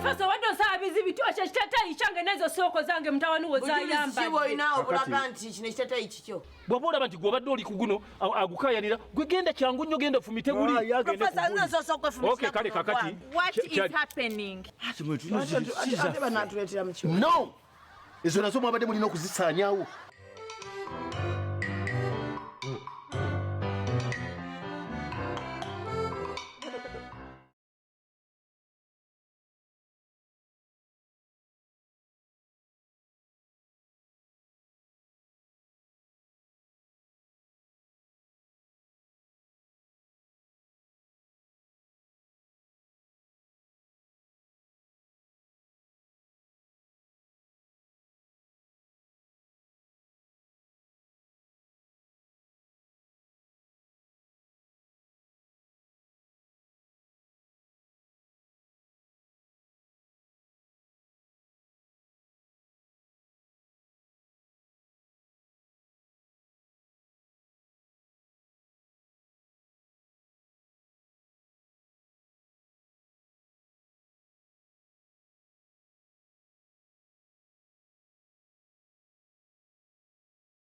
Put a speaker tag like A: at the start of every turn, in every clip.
A: Professor wado saa bizibi tu achashitata ichange nazo soko zange mtawani wozayamba.
B: Sibo ina obulaga nti kino ekitata ikicho.
C: Bwabola banti gwobadde oli kuguno agukayanira gwe genda kyangu nnyo genda fumite guli.
B: Professor nzo soko fumite.
C: Okay kale kakati.
A: What is happening?
D: No. Ezo nazo mwabadde mulina okuzisaanyaawo.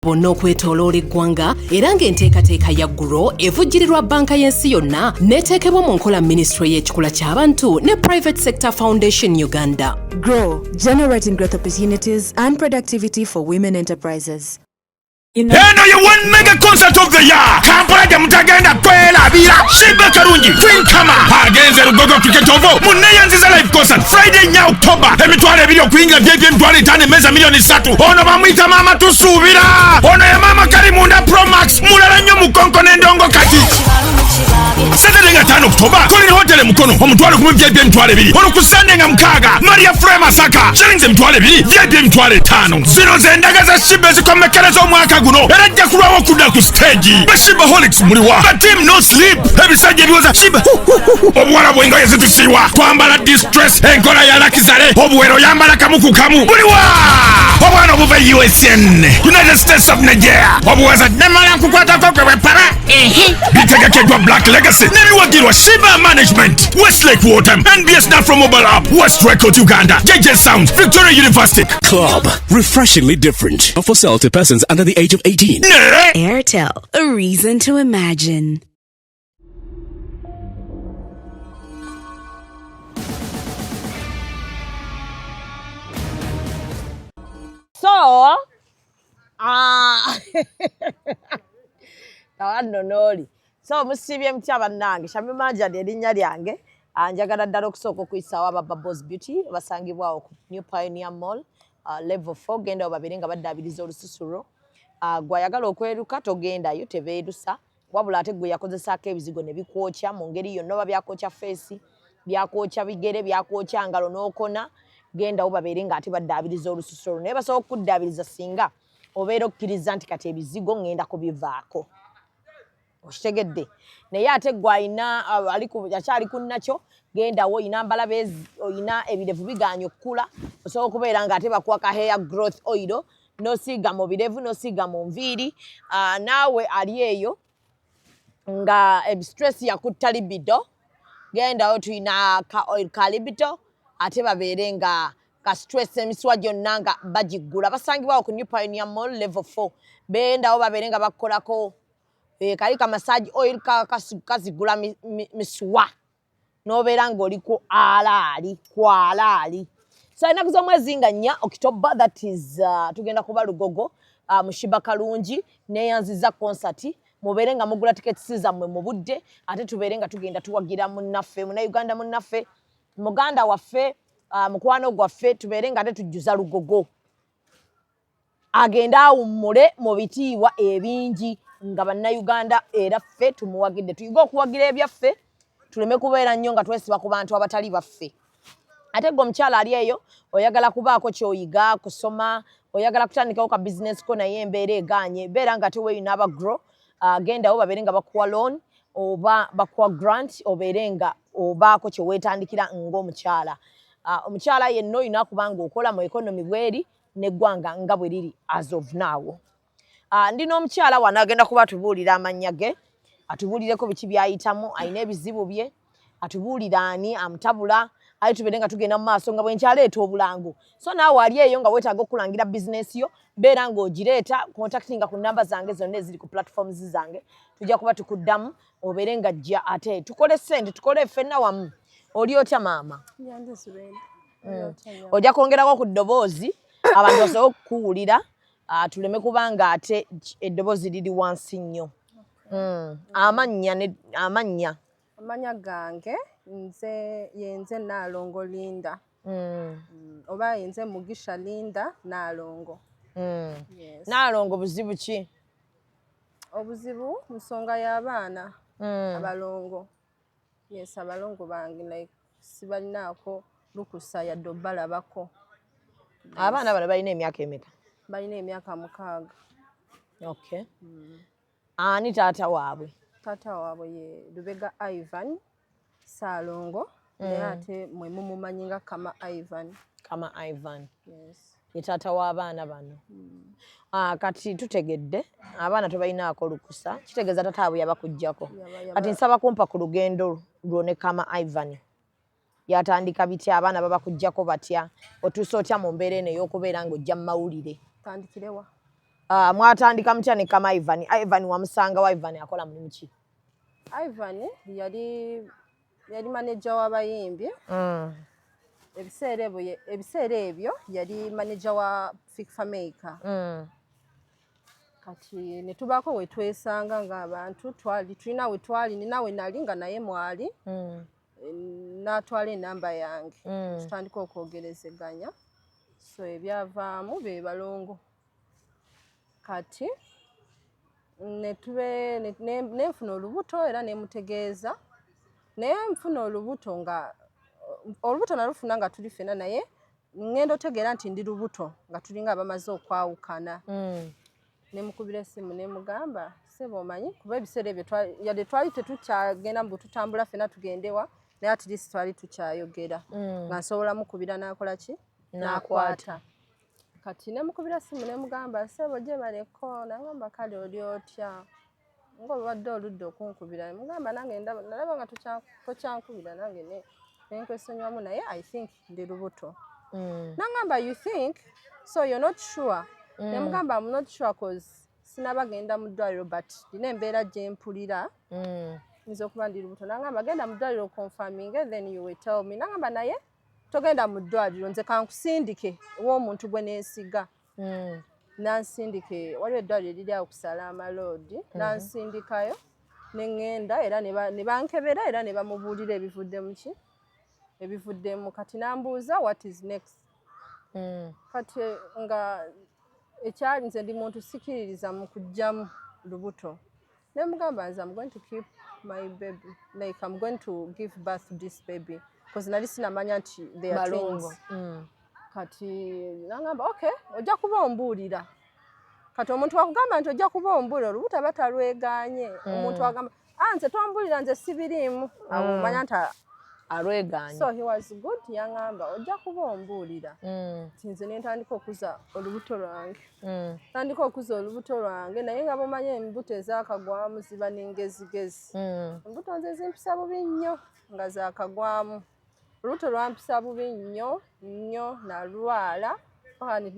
E: Bonna okwetoloola eggwanga era ng'enteekateeka ya GROW evujjirirwa banka y'ensi yonna n'eteekebwa mu nkola minisitule y'ekikula ky'abantu ne Private Sector Foundation Uganda.
F: GROW, generating growth opportunities and productivity for women enterprises.
G: Eno ye one mega concert of the year. Kampala de mutagenda kwela bira. Shiba Karungi, Queen Kama. Agenze Rugogo Cricket Ovo. Muneyanziza live concert Friday nya October. Emitwale ebiri okuinga VIP emitwale 5 meza milioni 3. Ono bamwita mama tusubira. Ono ya mama Karimunda Pro Max. Mulala nnyo mukonko n'endongo kati. Saturday nga 5 October. Colin Hotel Mukono. Omutwale 10 VIP emitwale 2. Ono ku Sunday nga 6. Maria Frey Masaka. Shillings emitwale 2. VIP emitwale 5. Zino zendaga za Shiba ezikomekereza omwaka guno erajja kulwawo kudda ku stage Bashibaholics muliwa ba team no sleep ebisajja ebiwoza Shiba obuwala bw'engoye zitusiiwa twambala distress enkola ya Lakizale obuwero yambala kamu ku kamu muliwa obwana obuva USN United States of Nigeria obuwaza nemala nkukwatako gwe bwepala bitegekeddwa Black Legacy n'ebiwagirwa Shiba Management Westlake Water NBS Nafro Mobile App West Record Uganda JJ Sound Victoria University
H: Club refreshingly different for sale to persons under the age of 18.
F: Airtel, a reason to imagine.
B: So, noli. So, musibye mutya bannange, Shamim Majad erinnya lyange, njagala ddala okusooka okuyisaawo aba Bubbles Beauty, basangibwawo ku New Pioneer Mall, level 4, genda babiri nga baddaabiriza olususuro. Gwayagala okweruka togendayo tebeerusa wabula ate gwe yakozesaako ebizigo ne bikwokya mu ngeri yonna oba byakwokya feesi byakwokya bigere byakwokya ngalo n'okona gendawo babeere ng'ate baddaabiriza olususuro naye basobola okuddaabiriza singa obeera okkiriza nti kati ebizigo ŋŋenda kubivaako okitegedde naye ate gwe alina akyali ku nnakyo gendawo oyina mbalabe oyina ebirevu biganya okkula osobola okubeera ng'ate bakwaka hair growth oil nosiiga mu birevu nosiiga mu nviiri naawe ali eyo nga stress yakutta libido gendawo tulina ka oil ka libido ate babeere nga ka stress emiswa gyonna nga bagiggula basangibwawo ku New Pioneer Mall level 4 bendawo babeere nga bakolako kali ka massage oil kazigula miswa n'obeera ng'oli ku alaali so ennaku z'omwezi nga 4 October that is tugenda kuba Lugogo mu Shiba Kalungi neyanziza concert mubeere nga mugula tickets zammwe mu budde ate tubeere nga tugenda tuwagira munnaffe Munnayuganda munnaffe muganda waffe mukwano gwaffe tubeere nga ate tujjuza Lugogo agenda awummule mu bitiibwa ebingi nga bannayuganda era ffe tumuwagidde tuyiga okuwagira ebyaffe tuleme kubeera nnyo nga twesiba ku bantu abatali baffe ate gwe omukyala ali eyo oyagala kubaako kyoyiga kusoma oyagala kutandikawo ka business ko naye embeera eganye beera nga teweeyina aba GROW gendawo babeere nga bakuwa loan oba bakuwa grant obeere nga obaako kyeweetandikira ng'omukyala omukyala yenna olina kuba nga okola mu economy bweri n'eggwanga nga bwe riri as of now ndina omukyala wano agenda kuba atubuulira amannya ge atubuulireko biki byayitamu alina ebizibu bye atubuulira ani amutabula ayi tuberenga tugenda mu maaso nga bwenkyaleeta obulango so naawe ali eyo nga weetaaga okulangira bizinesi yo beera ng'ogireeta contactinga ku namba zange zonna eziri ku platforms zange tujja kuba tukuddamu obeere nga jja ate tukole ssente tukole ffenna wamu oli otya maama ojja kwongerako ku ddoboozi abantu basobola okukuwulira tuleme kubanga ate eddoboozi liri wansi nnyo amannya
I: gange yenze Nalongo Linda oba yenze Mugisha Linda Nalongo. Yes.
B: Nalongo buzibu ki?
I: Obuzibu nsonga y'abaana abalongo. Yes, abalongo bange like sibalinaako lukusa yadde obalabako.
B: Abaana bano balina emyaka emeka?
I: Balina emyaka 6.
B: Okay. Ani taata waabwe?
I: Taata waabwe ye Lubega Ivan Salongo naye ate mwe mumumanyi nga Kama Ivan.
B: Kama Ivan.
I: Yes.
B: Ye taata w'abaana bano. Kati tutegedde abaana tobalinaako lukusa kitegeeza taata waabwe yabakuggyako. Kati nsaba kumpa ku lugendo lwo ne Kama Ivan. Yatandika bitya abaana babakuggyako batya otuuse otya mu mbeera eno ey'okubeera ng'ojja mu mawulire?
I: Tandikirewa.
B: Mwatandika mutya ne Kama Ivan? Ivan wamusanga wa Ivan akola mulimu ki?
I: Ivan yali manager w'abayimbi. Ebiseera ebyo yali manager wa Fikfa Maker. Kati ne tubaako we twesanga ng'abantu tulina we twali ninawe nali nga naye mwali. N'atwala enamba yange tutandika okwogerezeganya so ebyavaamu be balongo kati nenfuna olubuto era nemutegeeza naye nfuna olubuto nga olubuto nalufuna nga tuli fena naye ngenda otegeera nti ndi lubuto nga tulinga bamaze okwawukana nemukubira essimu nemugamba sebo omanyi kuba ebiseera ebyo yadde twali tetukyagenda mbu tutambula fena tugendewa naye at least twali tukyayogera nga nsobola mukubira n'akola ki n'akwata kati nemukubira ssimu nemugamba sebo gye baleko nagamba kale oli otya ng'obadde oludde okunkubira nemugamba nange nalaba nga tokyankubira nange nenkwesonyiwamu naye I think ndi lubuto nagamba you think so you're not sure nemugamba I'm not sure cause sinabagenda mu ddwaliro but dina embeera gye mpulira nzo kuba ndi lubuto nagamba genda mu ddwaliro confirming then you will tell me nagamba naye togenda mu ddwaliro nze kankusindike w'omuntu gwe neesiga nansindike waliwo eddwaliro eriri awo ku Salama Road nansindikayo neŋŋenda era ne bankebera era ne bamubuulira ebivuddemu kati nambuuza what is next kati nga ekyali nze ndi muntu sikiririza mu kujjamu lubuto nemugamba nze I'm going to keep my baby like I'm going to give birth to this baby because nali sinamanya nti they are twins kati nangamba okay ojja kuba ombuulira kati omuntu wakugamba nti ojja kuba ombuulira olubuto aba talweganye omuntu wagamba nze tombuulira nze sibiriimu amanya nti
B: alweganye
I: so he was good yangamba ojja kuba ombuulira nze nentandika okuza olubuto lwange naye nga bomanyi embuto ezakagwamu ziba n'engezigezi embuto nze zimpisa bubi nnyo nga zakagwamu olubuto lwampisa bubi nnyo nalwala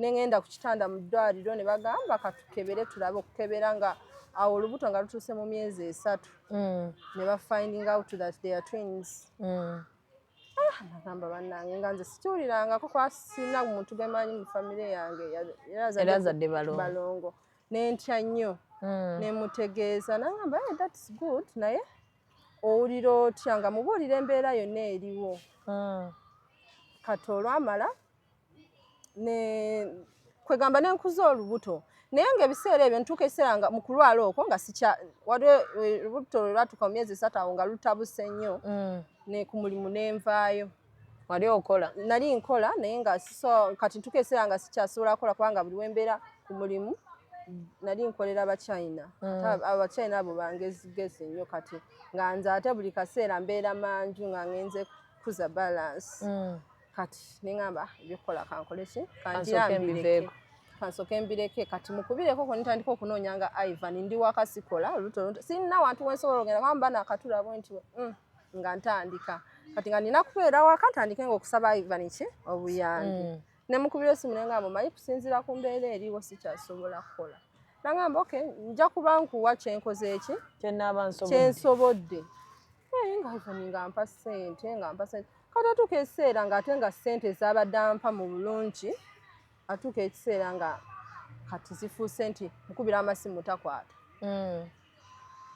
I: nengenda ku kitanda mu ddwaliro ne bagamba katukebere tulabe okukebera nga awo olubuto nga lutuuse mu myezi 3 ne bafinding out that they are twins nagamba bannange nga nze sikiwulirangako kuba sirina muntu gemanyi mu famire yange
B: erazadde
I: balongo nentya nnyo nemutegeeza nagamba that's good naye owulira otya nga mubuulira embeera yonna eriwo kati olwamala kwegamba nenkuza olubuto naye ng'ebiseera ebyo ntuuka ekiseera nga mu kulwala okwo nga waliwo olubuto lwe lwatuuka mu myezi 3 awo nga lutabuse nnyo ku mulimu nenvaayo
B: wali okola
I: nali nkola naye nga kati ntuuka ekiseera nga sikyasobola kukola kubanga buli wembeera ku mulimu nali nkolera Abachina Abachina abo bangezigezi nnyo kati nga nze ate buli kaseera mbeera manju nga ngenze kuza balance kati neŋŋamba ebyokukola kankole ki kansoke mbireke kati mukubireko ko nitandika okunoonya nga Ivan ndi wakasikola oluto sirina wantu wensobola ogenda kwamba nakatula bwe nti nga ntandika kati nga nina kubeera waka ntandike ng'okusaba Ivan ki obuyambi ne mukubira essimu ne ngamba manyi kusinziira ku mbeera eriwo sikyasobola kukola nangamba okay nja kuba nkuwa kyenkoze eki kyensobodde nga Ivan nga mpa ssente kati atuuka ekiseera ng'ate nga ssente zaabadde ampa mu bulungi atuuka ekiseera nga kati zifuuse nti mukubira amasimu takwata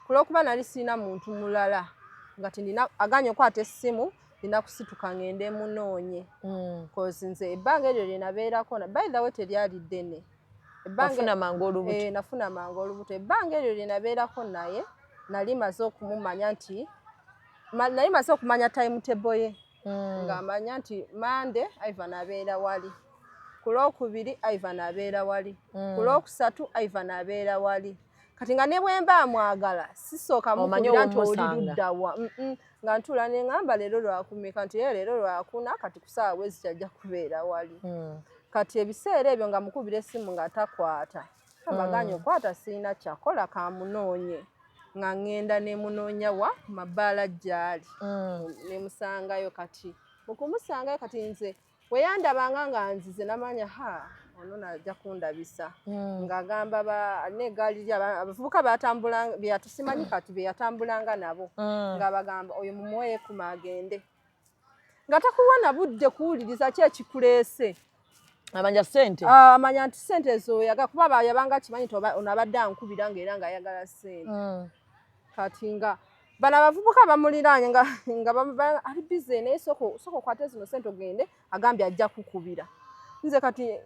I: kulw'okuba nali sirina muntu mulala nga tindina aganye okwata essimu ndina kusituka ngende munoonye kozi nze ebbanga eryo lye nabeerako by the way teryali ddene
B: nafuna mangu olubuto
I: nafuna mangu olubuto ebbanga eryo lye nabeerako naye nali maze okumumanya nti nali maze okumanya timetable ye ng'amanya nti Monday Ivan abeera wali ku Lwokubiri Ivan abeera wali ku Lwokusatu Ivan abeera wali kati nga ne bwe mba mwagala sisooka mukubira nti oli luddawa nga ntula ne ngamba leero lwakumeka nti leero lwakuna kati ku ssaawa bwezi kyajja kubeera wali kati ebiseera ebyo nga mukubira essimu nga takwata abaganya okwata sirina kyakola kamunoonye nga ngenda ne munoonya wa mabaala gyali ne musangayo kati mukumusangayo kati nze we yandabanga nga nzize namanya ono najja kundabisa ng'agamba n'eggaali abavubuka batambulanga byatusimanyi kati bye yatambulanga nabo ng'abagamba oyo mumuweeyo kuma agende nga takuwa na budde kuwuliriza ki ekikuleese
B: amanya ssente
I: amanya nti ssente ezo kuba yabanga kimanyi nti onabadde ankubira ng'era ng'ayagala ssente kati nga bano abavubuka bamuliraanye nga ali bize naye soko kwate zino ssente ogende agambye ajja kukubira nze kati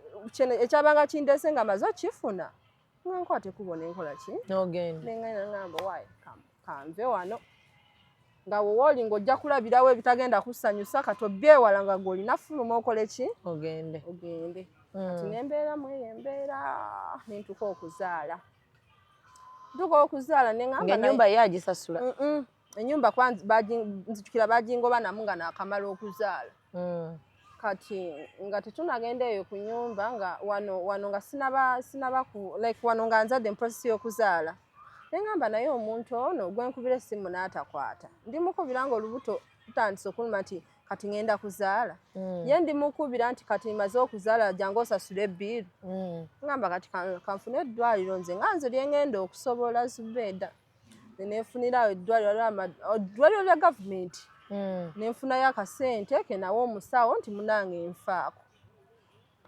I: ekyabanga kindeese nga maze okifuna nga nkwate kubona enkola ki nengenda ngamba waayi kanve wano nga wowooli ng'ojja kulabirawo ebitagenda kusanyusa kati obyewala nga gw'olina fuluma okole ki ogende kati nembeeramu eyo embeera nentuka okuzaala nengamba
B: ennyumba ye agisasula
I: ennyumba nzijukira bagingoba namu nga naakamala okuzaala kati nga tetunagenda eyo ku nyumba nga wano nga sinaba wano nga nzadde mu process y'okuzaala nengamba naye omuntu ono gwenkubira essimu n'atakwata ndimukubira nga olubuto tutandise okuluma nti kati ngenda kuzaala ye ndimukubira nti kati maze okuzaala jangu osasule ebbiiru ngamba kati kanfune eddwaliro nze nga nze lyengenda okusobola Zubeda nenefunirawo eddwaliro lya gavumenti nenfunayo akasente kenawo omusawo nti munange enfaako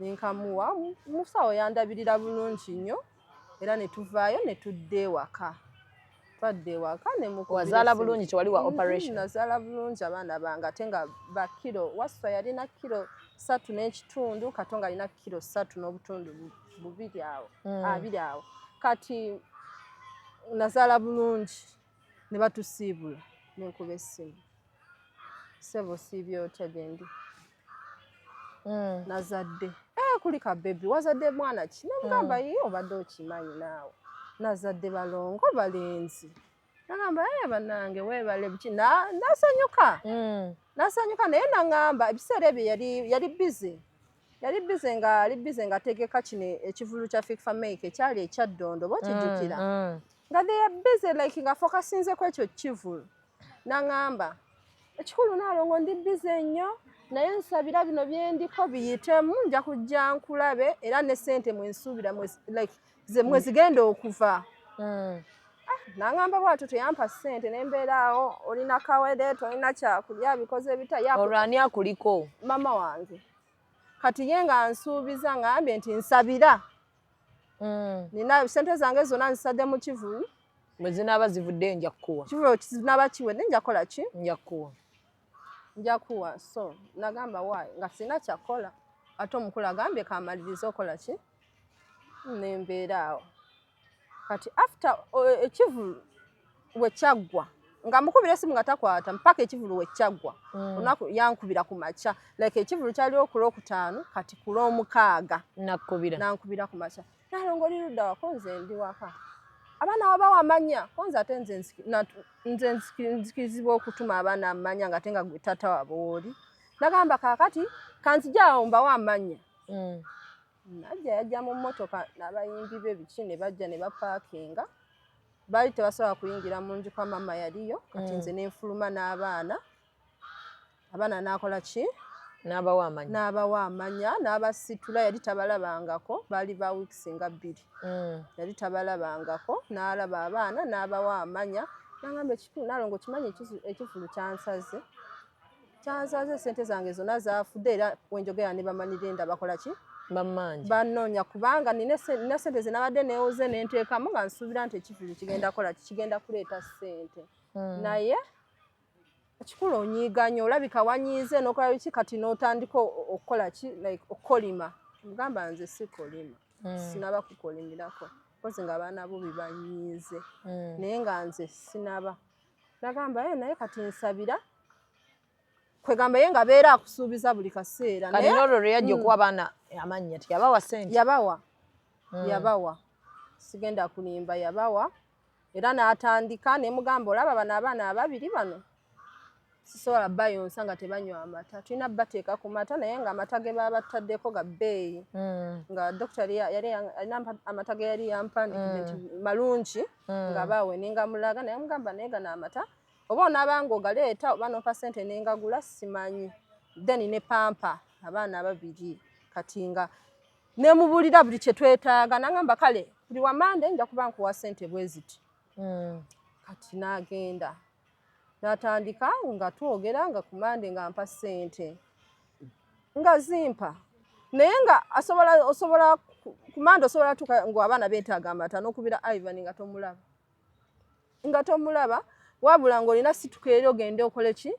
I: nenkamuwa omusawo yandabirira bulungi nnyo era netuvaayo netudda ewaka twadde ewaka
B: wazaala bulungi tewali wa operation
I: nazaala bulungi abaana bange ate nga bakiro waswa yalina kiro 3.5 katonga alina kiro 3.2 awo kati nazaala bulungi ne batusiibula nenkuba essimu sebo sibyota gyendi nazadde kuli ka bebi wazadde mwana ki nemugamba ye obadde okimanyi naawe nazadde balongo balenzi nagamba bannange weebale biki nasanyuka naye nagamba ebiseera ebyo yali bize nga ategeka kino ekivulu kya fikfamake ekyali ekyaddondo bokijjukira nga they are busy like nga focusinze ku ekyo kivulu nagamba ekikulu naalongo ndi bize nnyo naye nsabira bino byendiko biyitemu nja kujja nkulabe era ne ssente mwensuubira mwe zigenda okuva nagamba bwatyo teyampa ssente nembeeraawo olina kawere tolina kyakulya bikoze bita
B: olwani akuliko
I: mama wange kati ye nga nsuubiza ngambye nti nsabira nina ssente zange zonna nzisadde mu kivulu
B: bwe zinaaba zivuddeyo nja kukuwa
I: kivulu zinaaba kiwedde nja kukola ki
B: nja kukuwa
I: njakuwa so nagamba waayi nga sina kyakola ate omukulu agambye kamaliriza okola ki nembeeraawo kati after ekivulu wekyaggwa nga mukubira essimu nga takwata mpaka ekivulu wekyaggwa olunaku yankubira ku makya like ekivulu kyaliwo ku Lwokutaano kati ku Lwomukaaga nankubira ku makya nalongo oli ludda wako nze ndi waka abaana wabawa amanya konza ate nze nzikirizibwa okutuma abaana amanya nga ate nga gwe taata waabwe wooli nagamba kaakati kanzijaawo mbawo amanya najja yajja mu mmotoka n'abayimbi be biki ne bajja ne bapaakinga baali tebasobola kuyingira mu nju kwa mama yaliyo kati nze nenfuluma n'abaana abaana n'akola ki
B: n'abawa amanya n'abasitula yali tabalabangako baali ba weeks nga 2 yali tabalabangako n'alaba abaana n'abawa amanya n'agamba ekikulu nalongo kimanyi ekifulu kyansaze sente zange zonna zaafudde era wenjogera ne bamanire enda bakola ki bannoonya kubanga nina sente ze nabadde neewoze nenteekamu nga nsuubira nti ekifulu kigenda kuleeta sente naye ekikulu onyiiganya olabika wanyiize n'okola biki kati n'otandika okukola ki like okukolima mugamba nze sikolima sinaba kukolimirako kozi nga abaana bo bibanyiize naye nga nze sinaba nagamba naye kati nsabira kwegamba ye nga beera akusuubiza buli kaseera kati n'olwo lwe yajja okuwa abaana amannya tiyabawa sente
I: yabawa sigenda kulimba yabawa era n'atandika ne mugamba olaba bano abaana ababiri bano sisobola bayonsa nga tebanywa amata tulina bateeka ku mata naye nga amata ge baba bataddeko ga bbeeyi nga dokita yali amata ge yali yampandikidde nti malungi nga baawe nengamulaga naye mugamba naye gano amata oba onaabanga ogaleeta oba nompa sente nengagula simanyi then ne pampa abaana ababiri kati nga nemubuulira buli kye twetaaga nagamba kale buli wamande nja kuba nkuwa sente bwe ziti kati n'agenda n'atandika nga twogera nga kumande nga mpa sente nga zimpa naye nga osobola kumande osobola tuka ngo abaana beetaaga amata n'okubira Ivan nga tomulaba wabula ng'olina situka eri ogende okole ki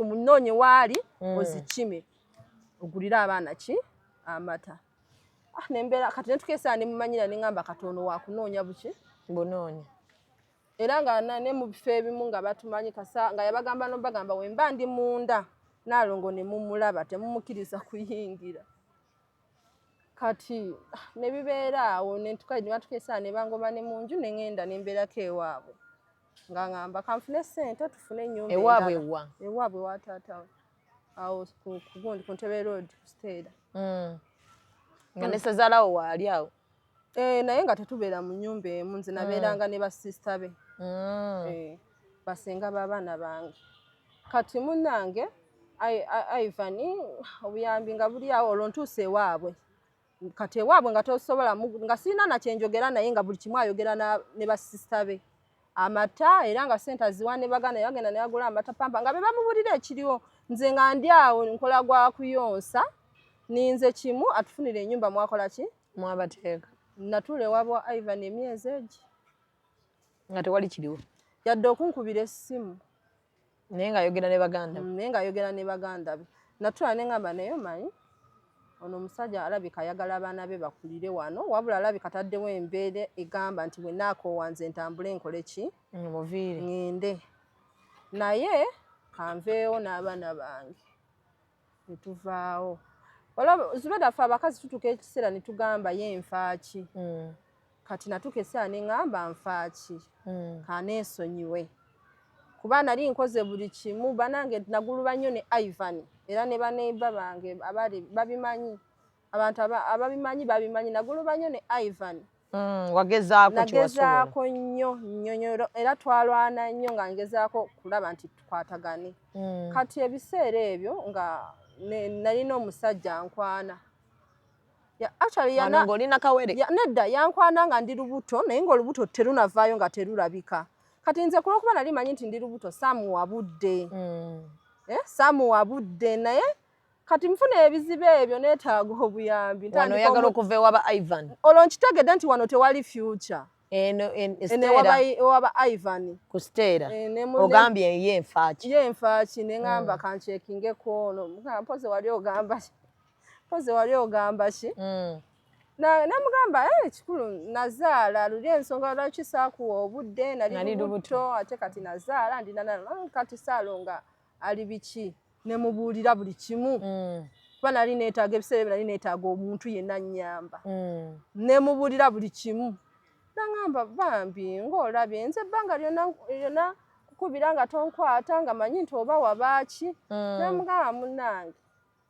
I: omunoonye waali ozikime ogulira abaana ki amata nembeera kati netukeesaa nemumanyira neŋŋamba katono wakunoonya buki
B: bunoonya
I: era nga ne mu bifo ebimu nga batumanyi kasa nga yabagamba nobagamba wemba ndi munda naalongo ne mumulaba temumukkiriza kuyingira kati ne bibeera awo nebatukeesaa ne bangoba ne mu nju ne ŋŋenda ne mbeerako ewaabwe nga ŋŋamba kanfune ssente tufune ennyumba ewaabwe wa taatawe awo kugundi ku Ntebe Road ku Steera
B: nga ne ssezaalawo waali awo
I: naye nga tetubeera mu nnyumba emu nze nabeeranga ne basisita be basenga b'abaana bange kati munnange Ivan obuyambi nga buli awo olwo ntuuse ewaabwe kati ewaabwe nga tosobola nga sirina nakyenjogera naye nga buli kimu ayogera ne basisita be amata era nga sente aziwa ne bagana yagenda ne yagula amata pampa nga be bamubuulira ekiriwo nze nga ndi awo nkola gwa kuyonsa ninze kimu atufunira ennyumba mwakola ki
B: mwabateeka
I: natuula ewaabwe wa Ivan emyezi egi
B: nga tewali kiriwo
I: yadde okunkubira essimu
B: naye ng'ayogera
I: ne baganda be natuula ne ŋŋamba naye omanyi ono omusajja alabika ayagala abaana be bakulire wano wabula alabika taddewo embeera egamba nti bwenaakoowa nze ntambule nkole ki
B: muviire
I: ŋŋende naye kanveewo n'abaana bange ne tuvaawo Zubeda ffe abakazi tutuuka ekiseera ne tugamba ye nfaaki kati natuuka ekiseera ne ŋŋamba nfaaki kaneesonyiwe kuba nali nkoze buli kimu banange naguluba nnyo ne Ivan era ne baneiba bange babimanyi abantu ababimanyi babimanyi naguluba nnyo ne Ivan nagezaako nnyo era twalwana nnyo nga ngezaako kulaba nti tukwatagane kati ebiseera ebyo nga nalina omusajja nkwana nedda yankwana nga ndi lubuto naye ngaolubuto terunavaayo nga terulabika kati nze kulwokuba nali manyi nti ndi lubuto samuwabudde naye kati nfuna ebizibu ebyo neetaaga obuyambi
B: wano oyagala okuva ewa ba Ivan
I: olwo nkitegedde nti wano tewali future ewaba Ivan
B: ku Steera ogambye ye nfaaki
I: neŋŋamba kankyekingeko ono mpozi wali ogamba ki namugamba ekikulu nazaala luli ensonga lwaki saakuwa obudde nali lubuto ate kati nazaala kati saalonga ali biki nemubuulira buli kimu kuba nali neetaaga ebiseera ebyo nali neetaaga omuntu yenna nnyamba nemubuulira buli kimu naŋŋamba bambi ng'olabye nze ebbanga lyonna kukubira nga tonkwata nga manyi nti oba wabaaki namugamba munnange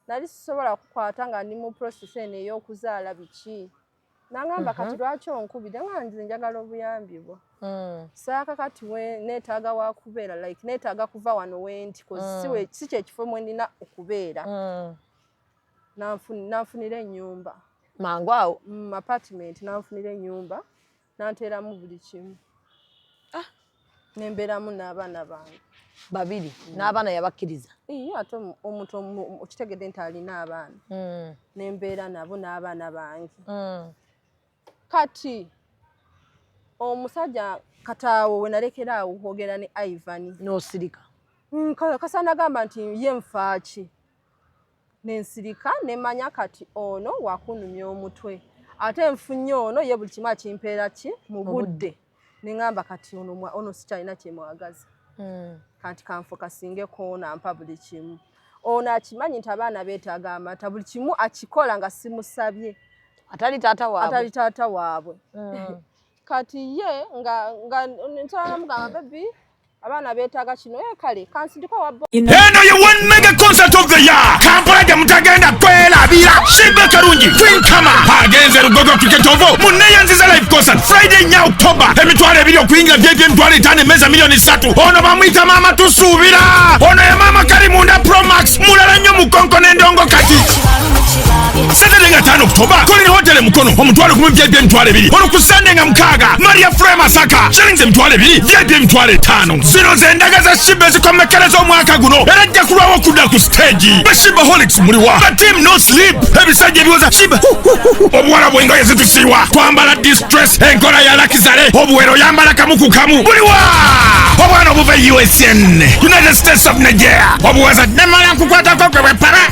I: nali sisobola kukwata nga ndi mu process eno ey'okuzaala biki naŋŋamba kati lwaki onkubidde nga nze njagala obuyambi bwo Saaka kati we neetaaga wa kubeera like neetaaga kuva wano wendi cause si kye kifo mwe nina okubeera. Nanfunira ennyumba.
B: Mangu awo?
I: Apartment nanfunira ennyumba nanteeramu buli kimu. Nembeeramu n'abaana bange.
B: Babiri n'abaana yabakkiriza?
I: Ate omuntu okitegedde nti alina abaana. Nembeera nabo n'abaana bange. Kati omusajja kataawo we nalekera awo kwogera ne Ivan
B: n'osirika.
I: Kasana agamba nti ye nfaaki. Nensirika nemanya kati ono wakunumya omutwe. Ate nfunye ono ye buli kimu akimpeera ki mu budde. Nengamba kati ono sikyalina kyemwagaza. Kati kanfokasingeko ono ampa buli kimu. Ono akimanyi nti abaana beetaaga amata buli kimu akikola nga simusabye.
B: Atali taata waabwe. Kati ye nga ntwala mugamba baby abaana beetaaga kino kale kansindiko wabbo.
G: Eno ye one mega concert of the year. Kampala gye mutagenda kwerabira. Shiba Karungi Queen Kama agenze Rugogo Cricket Oval muneeyanziza live concert Friday nya October. Emitwalo ebiri okuyingira byebye emitwalo 5 emmeeza milioni 3. Ono bamuyita mama tusuubira. Ono ye mama Karimunda Pro Max mulala nnyo mukonko n'endongo kati. Saturday nga 5 October Colin Hotel Mukono omutwalo 10 byebye emitwalo 2. Ono ku Sunday nga 6 Maria Frey Masaka shillings emitwalo 2 byebye emitwalo 5. Zino zendaga za Shiba zikomekereza omwaka guno era ajja kulwawo okudda ku stage. Bashibaholics muliwa ba team no sleep ebisajja ebiwoza Shiba obuwala bw'engoye zitusiiwa twambala distress enkola ya lakizale obuwero yambala kamu ku kamu muliwa obwana obuva USN United States of Nigeria obuwaza nemala nkukwatako gwe bwepala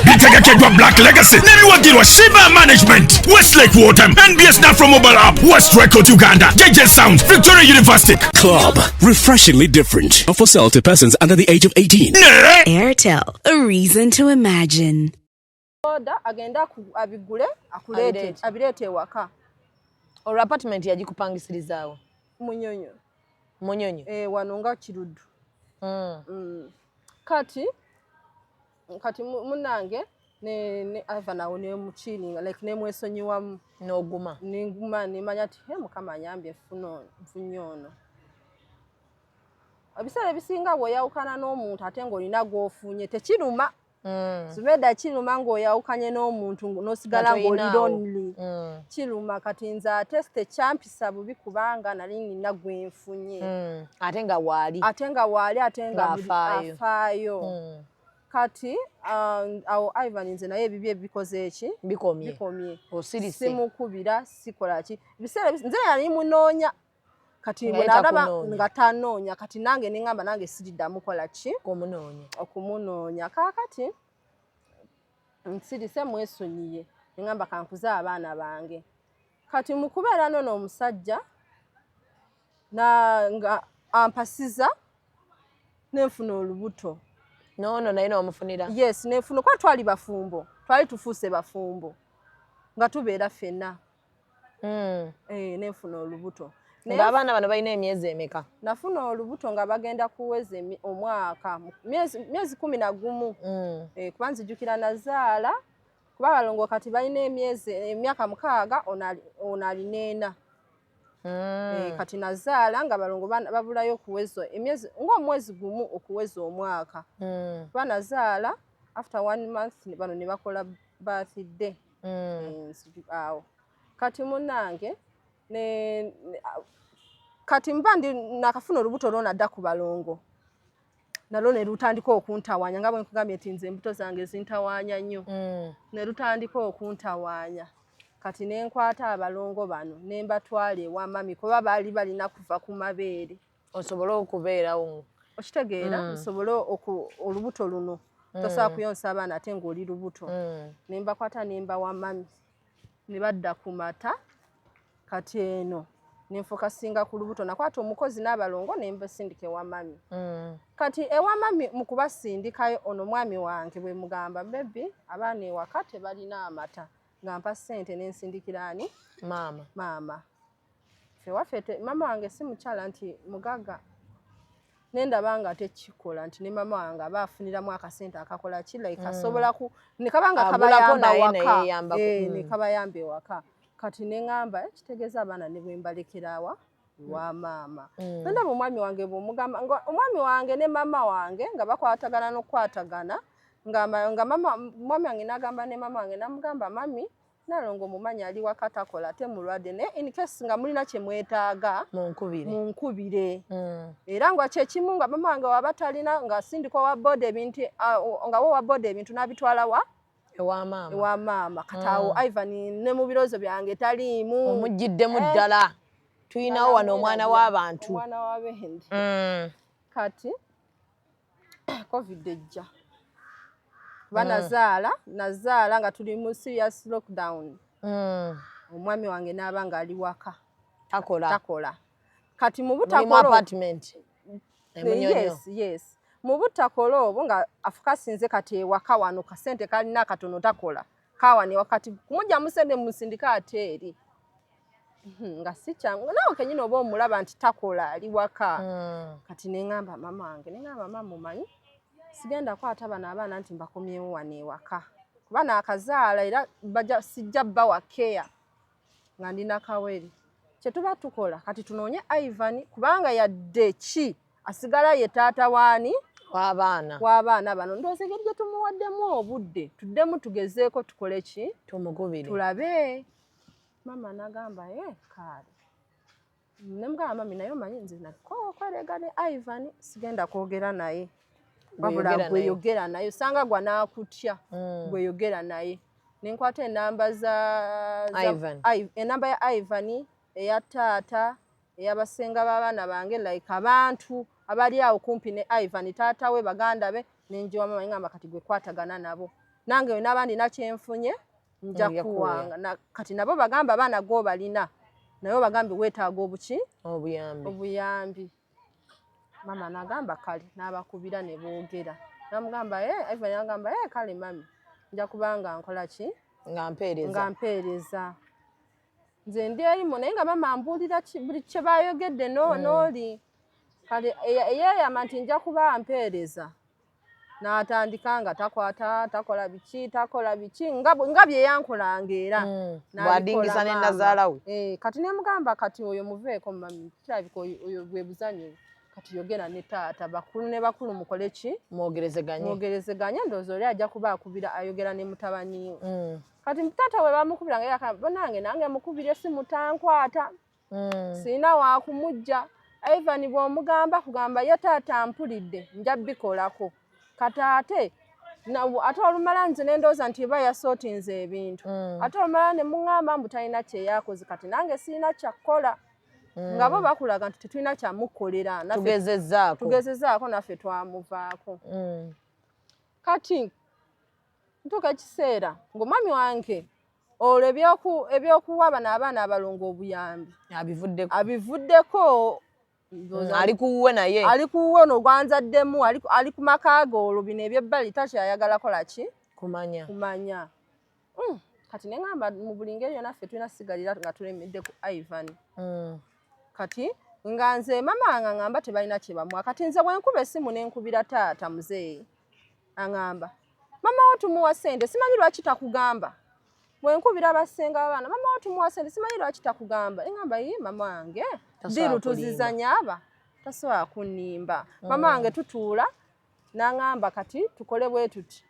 G: bitegekeddwa Black Legacy n'ebiwagirwa Shiba Management Westlake Water NBS Nafro Mobile App West Record Uganda JJ Sounds Victoria University
H: Club. Refreshingly different. Not for sale to persons under the age of 18.
F: Airtel, a reason to imagine.
I: Oda agenda abigule akuleete abireete ewaka.
B: Olwo apartment yagikupangisirizawo?
I: Munyonyo.
B: Munyonyo?
I: Wano nga Kiruddu. Kati munange ne Ivanawo ne mukiringa like ne mwesonyiwamu
B: n'oguma.
I: Ninguma nimanya ati Mukama anyambye nfunye ono. Ebiseera ebisinga bw'oyawukana n'omuntu ate ng'olina gw'ofunye tekiruma. Zubeda kiruma ng'oyawukanye n'omuntu n'osigala ng'oli lonely. Kiruma kati nze ate tekyampisa bubi kubanga nali nina gwe nfunye.
B: Ate nga waali
I: ate nga afaayo. Kati awo Ivan nze naye ebibye bikoze eki bikomye.
B: Osirise.
I: Simukubira sikola ki. Ebiseera nze yali munoonya. Kati mbonaraba nga tanoonya kati nange ningamba nange siriddamu kola ki okumunoonya kakati nsirise mwesonyiye ningamba kankuza abaana bange kati mukubeera nono omusajja nga ampasiza nenfuna olubuto
B: nono naye n'omufunira
I: yes nenfuna kwa twali bafumbo twali tufuuse bafumbo nga tubeera ffenna nenfuna olubuto
B: ng'abaana bano balina emyezi emeka?
I: Nafuna olubuto nga bagenda kuweza omwaka myezi 11 kuba nzijukira nazaala kuba balongo kati balina emyaka 6 ono alina 4 kati nazaala nga balongo babulayo okuweza emyezi ng'omwezi gumu okuweza omwaka kuba nazaala after 1 month bano ne bakola birthday awo kati munange kati mba ndi nakafuna olubuto lona dda ku balongo nalwo ne lutandika okuntawanya nga bwe nkugambye nti nze embuto zange zintawanya nnyo ne lutandika okuntawanya kati ne nkwata abalongo bano ne mbatwala ewa mami kuba baali balina kuva ku mabeere
B: osobole okubeerawo
I: okitegeera osobole olubuto luno tosobola kuyonsa abaana ate ng'oli lubuto ne mbakwata ne mbawa mami ne badda ku mata kati eno ninfokasinga ku lubuto nakwata omukozi n'abalongo ne mbasindika ewa mami kati ewa mami mu kubasindikayo ono mwami wange bwe mugamba baby abaana ewaka tebalina amata ngampa ssente n'ensindikira ani maama fewaffe mama wange si mukyala nti mugaga nendaba nga tekikola nti ne mama wange aba afuniramu akasente akakola ki like asobola ne kabanga kabayamba waka ne kabayamba ewaka kati ne ngamba kitegeeza abaana ne bwe mbalekerawa wa maama nda omwami wange bw'omugamba omwami wange ne mama wange nga bakwatagana n'okwatagana nga mama mwami wange n'agamba ne mama wange namugamba mami Nalongo mumanyi ali wakatakola ate mulwadde ne in case nga mulina kye mwetaaga munkubire era nga kyekimu nga mama wange wabatalina nga sindiko wa board ebintu nga wo wa board ebintu nabitwala wa ewa maama katawo Ivan ne mu birozo byange taliimu
B: omujjiddemu ddala tuyinawo wano omwana w'abantu
I: omwana w'abendi kati covid ejja nazaala nga tuli mu serious lockdown omwami wange n'aba nga ali waka takola kati mu butakola
B: apartment
I: yes mu butakola obwo nga afukasinze kati ewaka wano kasente kalina katono takola kawane wakati kumujja musende mu sindikaate eri nga si kyangu nawe kenyine oba omulaba nti takola ali waka kati neŋŋamba mama wange mama mumanyi sigenda kwata bana abaana nti mbakomyewo wano ewaka kuba naakazaala era sijja bbawa care nga ndina kaweri kye tuba tukola kati tunoonye Ivan kubanga yadde ki asigala ye taata waani w'abaana bano ndowooza engeri gye tumuwaddemu obudde tuddemu tugezeeko tukole ki tulabe mama n'agamba kaali nemugamba mami naye omanyi nze nakwerega ne Ivan sigenda kwogera naye wabula gweyogera naye osanga gwa n'akutya gweyogera naye nenkwata enamba enamba ya Ivan eya taata eyabasenga b'abaana bange like abantu abali awo kumpi ne Ivan taata we baganda be nenjiwa mama ngamba kati gwe kwatagana nabo nange we n'abandi nakyenfunye nja kuwanga kati nabo bagamba abaana go balina nayo bagambe weetaaga obuki obuyambi mama nagamba kale n'abakubira ne boogera namugamba Ivan yagamba kale mami nja kubanga nkola ki nga mpeereza nze ndi erimu naye nga mama ambuulira buli kye bayogedde n'oli kale eyeeyama nti nja kuba mpeereza n'atandika nga takwata takola biki nga bye yankolanga era
B: bwadingisa ne nazaala we
I: kati nemugamba kati oyo muveeko mami kirabika oyo bwe buzanyo kati yogera ne taata bakulu ne bakulu mukole ki mwogerezeganye ndowooza oli ajja kuba akubira ayogera ne mutabani we kati taata we bamukubira nga bonange nange mukubire si mutankwata sirina waakumujja Ivan bw'omugamba kugamba ye taata ampulidde nja bikolako kati ate olumala nze nendowooza nti eba yasootinze ebintu ate olumala ne muŋŋamba mbu talina kyeyakoze kati nange sirina kyakkola nga bo bakulaga nti tetulina kyamukolera tugezezaako naffe twamuvaako kati ntuuka ekiseera ng'omwami wange olwo ebyokuwa bano abaana abalongo obuyambi abivuddeko
B: ali kuwuwe naye
I: ali kuwuwe n'ogwanzaddemu ali ku makaaga olwo bino ebyebbali takyayagala kola ki kumanya kati neŋŋamba mu buli ngeri yo naffe tulina sigalira nga tulemedde ku Ivan kati nga nze mama nga ngamba tebalina kye bamuwa kati nze bwenkuba essimu nenkubira taata muzeeyi aŋŋamba mama wo tumuwa ssente simanyi lwaki takugamba bwenkubira abasenga abaana mama wo tumuwa ssente simanyi lwaki takugamba eŋŋamba ye mama wange diru tuzizanya aba tasobola kunnimba mama wange tutuula n'aŋŋamba kati tukole bwe tuti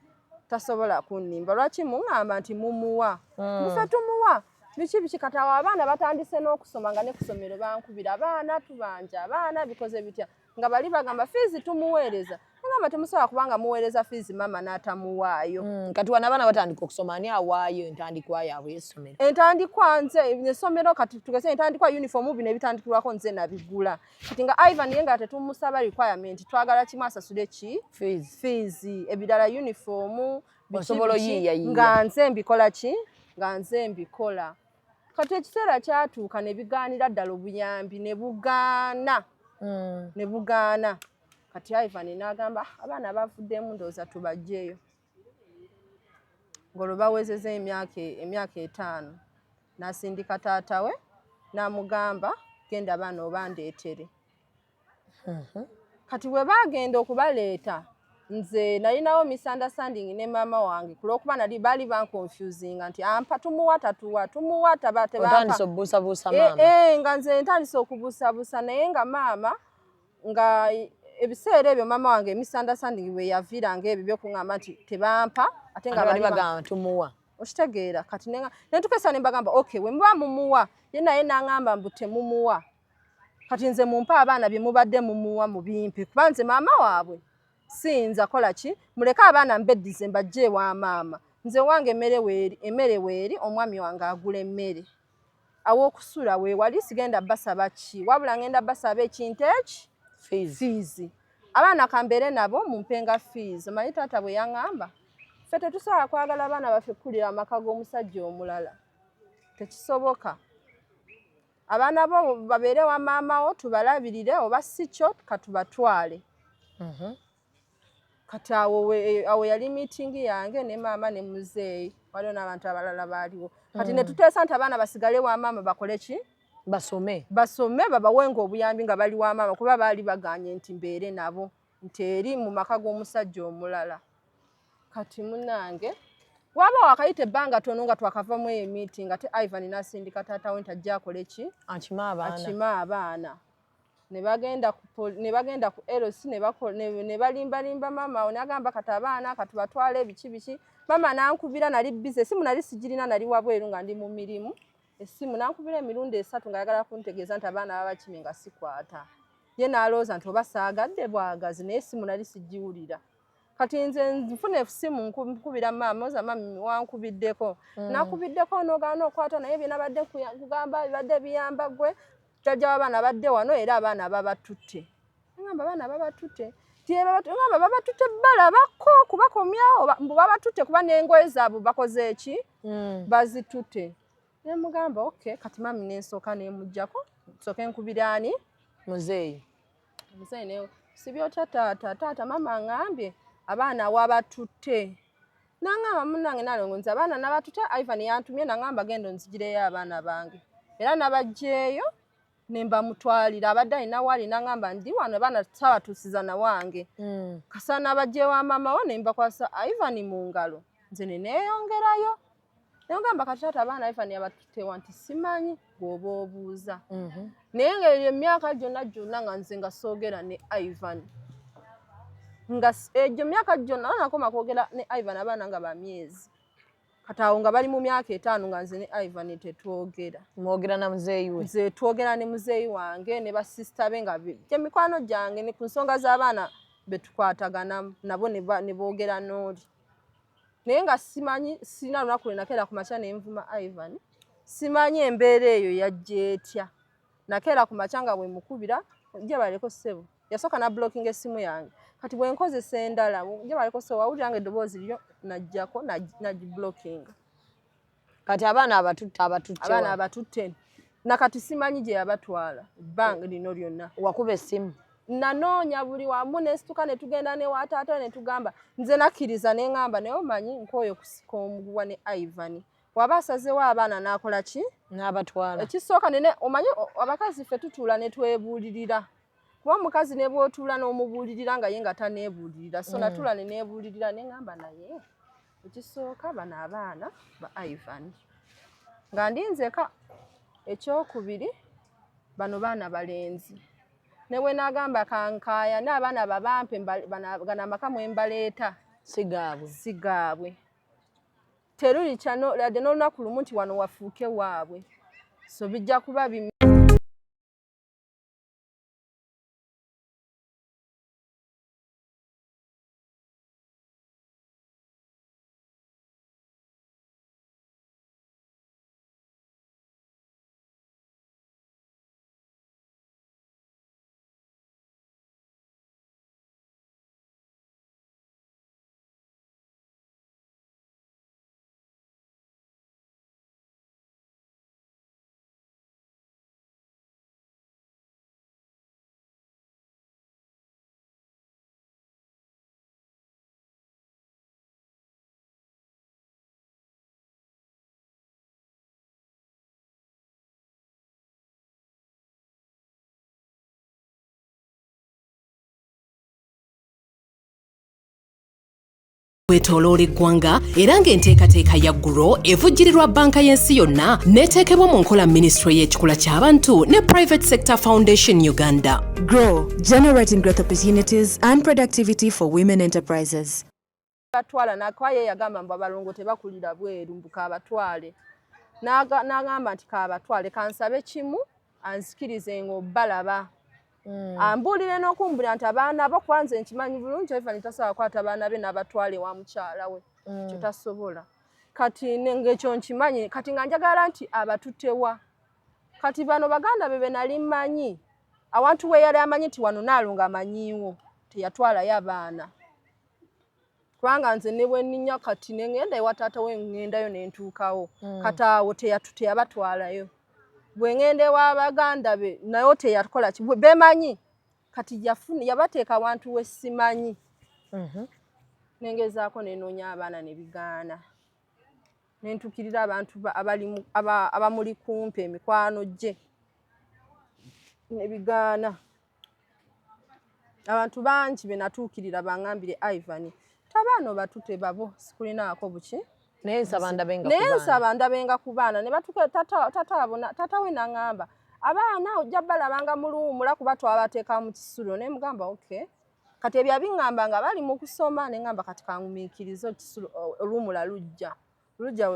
I: tasobola kunnimba lwaki muŋŋamba nti mumuwa mufe tumuwa biki kati awo abaana batandise n'okusoma nga ne ku ssomero bankubira abaana tubanja abaana bikoze bitya nga bali bagamba fiizi tumuweereza ngamba temusobola kubanga muweereza fiizi mama n'atamuwaayo
B: kati wana abaana batandika okusoma ani awaayo entandikwa yaabwe y'essomero
I: entandikwa nze essomero kati tugese entandikwa uniform bino ebitandikirwako nze nabigula kati nga Ivan ye nga tetumusaba requirement twagala kimu asasule ki fiizi ebirala uniform
B: osobola oyiiya
I: nga nze mbikola ki nga nze mbikola kati ekiseera kyatuuka ne bigaanira ddala obuyambi ne bugaana kati Ivan n'agamba abaana bavuddemu ndowooza tubajjeeyo ng'olwo bawezeza emyaka 5 n'asindika taata we n'amugamba genda abaana obandeetere kati bwe baagenda okubaleeta nze nalinawo misunderstanding ne mama wange kulwokuba nali bali banconfusing nti ampa tumuwa tatuwa tumuwa tabate
B: otandise obuusabuusa maama
I: nga nze ntandise okubuusabuusa naye nga maama nga ebiseera ebyo mama wange misunderstanding bwe yaviiranga ebyo byokuŋŋamba nti tebampa ate nga bali
B: bagamba tumuwa
I: okitegeera kati netukesa ne mbagamba okay we muba mumuwa ye naye n'aŋŋamba mbu temumuwa kati nze mumpa abaana bye mubadde mumuwa mu bimpi kuba nze maama waabwe siyinza kola ki muleke abaana mbeddize mbajje ewa maama nze wange emmere weeri omwami wange agula emmere aw'okusula weewali sigenda basaba ki wabula ngenda basaba ekintu eki fees abaana kambeere nabo mumpenga fees omanyi taata bwe yaŋŋamba ffe tetusobola kwagala abaana baffe kukulira amaka g'omusajja omulala tekisoboka abaana bo babeere wa maama wo tubalabirire oba si kyo katubatwale kati awo yali meeting yange ne maama ne muzeeyi waliwo n'abantu abalala baaliwo kati ne tuteesa nti abaana basigale wa maama bakole ki basome babawenga obuyambi nga bali wa maama kuba baali baganye nti mbeere nabo nti eri mu maka g'omusajja omulala kati munange waba wakayita ebbanga tono nga twakavamu eyo meeting ate Ivan n'asindika taata we nti ajja akole ki akima abaana ne bagenda ku LC ne balimbalimba maama we n'agamba kati abaana katubatwale biki maama n'ankubira nali bize essimu nali sigirina nali wabweru nga ndi mu mirimu essimu n'ankubira emirundi 3 nga ayagala kuntegeeza nti abaana babakimi nga sikwata ye n'alowooza nti oba saagadde bwagazi naye essimu nali sigiwulira kati nze nfuna essimu nkubira maama oza mami wankubiddeko nakubiddeko n'ogaana okwata naye bye nabadde kugamba bibadde biyamba gwe jjajja w'abaana badde wano era abaana babatutte ngamba abaana babatutte ngamba babatutte balabako kubakomyawo mbu babatutte kuba n'engoye zaabwe bakoze eki bazitutte ne mugamba okay kati mami n'ensooka n'emuggyako nsooke nkubira ani muzeeyi ne sibyotya taata mama ngambye abaana wabatutte n'angamba munnange nalongonza abaana nabatutte Ivan yantumye n'angamba genda onzigireyo abaana bange era nabajjeeyo ne mbamutwalira abadde alina waali n'angamba ndi wano abaana sabatuusiza na wange kasana abajjeewo maama wo ne mbakwasa Ivan mu ngalo nze ne neeyongerayo nengamba kati taata abaana Ivan yabatutte nti simanyi bw'oba obuuza naye ng'eyo emyaka gyonna nga nze nga soogera ne Ivan nga egyo myaka gyonna nakoma kwogera ne Ivan abaana nga bamyezi kati awo nga bali mu myaka 5 nga nze ne Ivan tetwogera mwogera na muzeeyi we nze twogera ne muzeeyi wange ne basista be nga gye mikwano gyange ne ku nsonga z'abaana betukwatagana nabo ne boogera n'oli naye nga simanyi sina lunaku lwenakeera ku makya ne nvuma Ivan simanyi embeera eyo yajja etya nakeera ku makya nga bwe mukubira gye baleko ssebo yasooka na blocking essimu yange kati bwe nkozesa endala gye baleko ssebo wawulira nga eddoboozi lyo najjako nagiblocking kati abaana abatutte nakati simanyi gye yabatwala ebbanga lino lyonna wakuba essimu nanoonya buli wamu nesituka ne tugenda ne wa taata ne tugamba nze nakkiriza ne ŋŋamba naye omanyi nkooyo kusika omuguwa ne Ivan waba asazeewo abaana n'akola ki n'abatwala ekisooka nene omanyi abakazi ffe tutuula ne twebuulirira kuba omukazi ne bw'otuula n'omubuulirira nga ye nga taneebuulirira so natuula ne neebuulirira ne ŋŋamba naye ekisooka bano abaana ba Ivan nga ndinzeka ekyokubiri bano baana balenzi ne bwe nagamba kankaaya n'abaana babampe gano amaka mwe mbaleeta sigaabwe teruli kyano ladde n'olunaku lumu nti wano wafuuke waabwe so bijja kuba
E: Kwetoloola eggwanga era ng'enteekateeka ya GROW evujjirirwa banka y'ensi yonna n'eteekebwa mu nkola minisitule y'ekikula ky'abantu ne Private Sector Foundation Uganda.
F: GROW, generating growth opportunities and productivity for women enterprises.
I: Batwala nakwaye yagamba mbu abalongo tebakulira bweru mbuka abatwale. N'agamba nti kaabatwale kansabe kimu anzikirize ng'obbalaba. Ambulire n'okumbulira nti abaana bo kwanza nkimanyi bulungi Ivan tasobola kwata abaana be n'abatwale wa mukyala we. Kyo tasobola. Kati ng'ekyo nkimanyi kati nga njagala nti abatutewa. Kati bano baganda be nali mmanyi. Awantu we yali amanyi nti wano Naalongo amanyiiwo teyatwalayo abaana. Kubanga nze ne bwe nninya kati ne ngenda ewa taata we ngendayo ne ntuukawo. Kati awo teyabatwalayo. Bwe ngende wa baganda be nayo teyakola ki bemanyi kati yabateeka abantu we simanyi. Nengezaako nenoonya abaana ne bigaana. Nentukirira abantu abamuli kumpi emikwano gye ne bigaana. Abantu bangi be natuukirira bangambire Ivan tabaano batute babo sikulinaako buki.
B: Naye nsaba ndabenga ku baana ne batuke tata we nangamba abaana ojja balabanga muluwumula kuba twabateeka mu kisulo ne mugamba okay kati ebyo abingamba nga bali mu kusoma ne ngamba kati kangumiikirizo kisulo oluwumula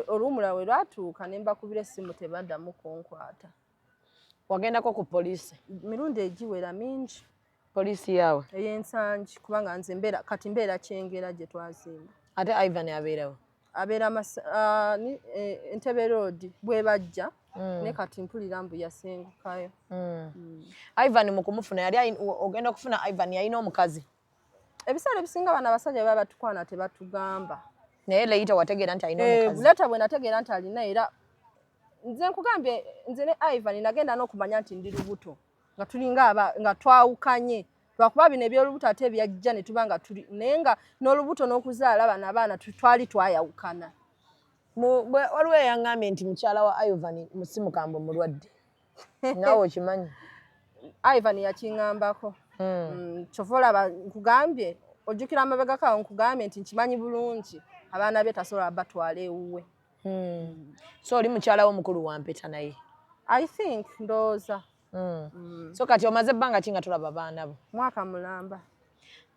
B: oluwumula we lwatuuka ne mbakubira essimu tebaddamu kunkwata.
I: Wagendako ku poliisi? Mirundi egiwera mingi.
B: Poliisi yawe?
I: Ey'Ensangi kubanga nze mbeera Kyengera gye twazimba.
B: Ate Ivan abeerawo?
I: Abeera Entebbe Road bwe bajja ne kati mpulira mbu yasengukayo.
B: Ivan mu kumufuna yali ogenda kufuna Ivan yalina omukazi?
I: Ebiseera ebisinga bano abasajja baba batukwana tebatugamba.
B: Naye leyita wategeera nti alina omukazi?
I: Leta bwe nategeera nti alina era nze nkugambye nze ne Ivan nagenda n'okumanya nti ndi lubuto nga tulinga nga twawukanye. Lwakuba bino ebyolubuto ate byajja ne tuba nga tuli naye nga n'olubuto n'okuzaala bano abaana twali twayawukana.
B: Waliwo eyangambye nti mukyala wa Ivan musimukambe mulwadde. Naawe okimanyi?
I: Ivan yakingambako. Kyova olaba nkugambye ojjukira amabega kawo nkugambye nti nkimanyi bulungi abaana be tasobola batwala ewuwe.
B: So oli mukyala wo mukulu wa mpeta naye?
I: I think ndowooza.
B: So kati omaze ebbanga ki nga tulaba baana bo?
I: Mwaka mulamba.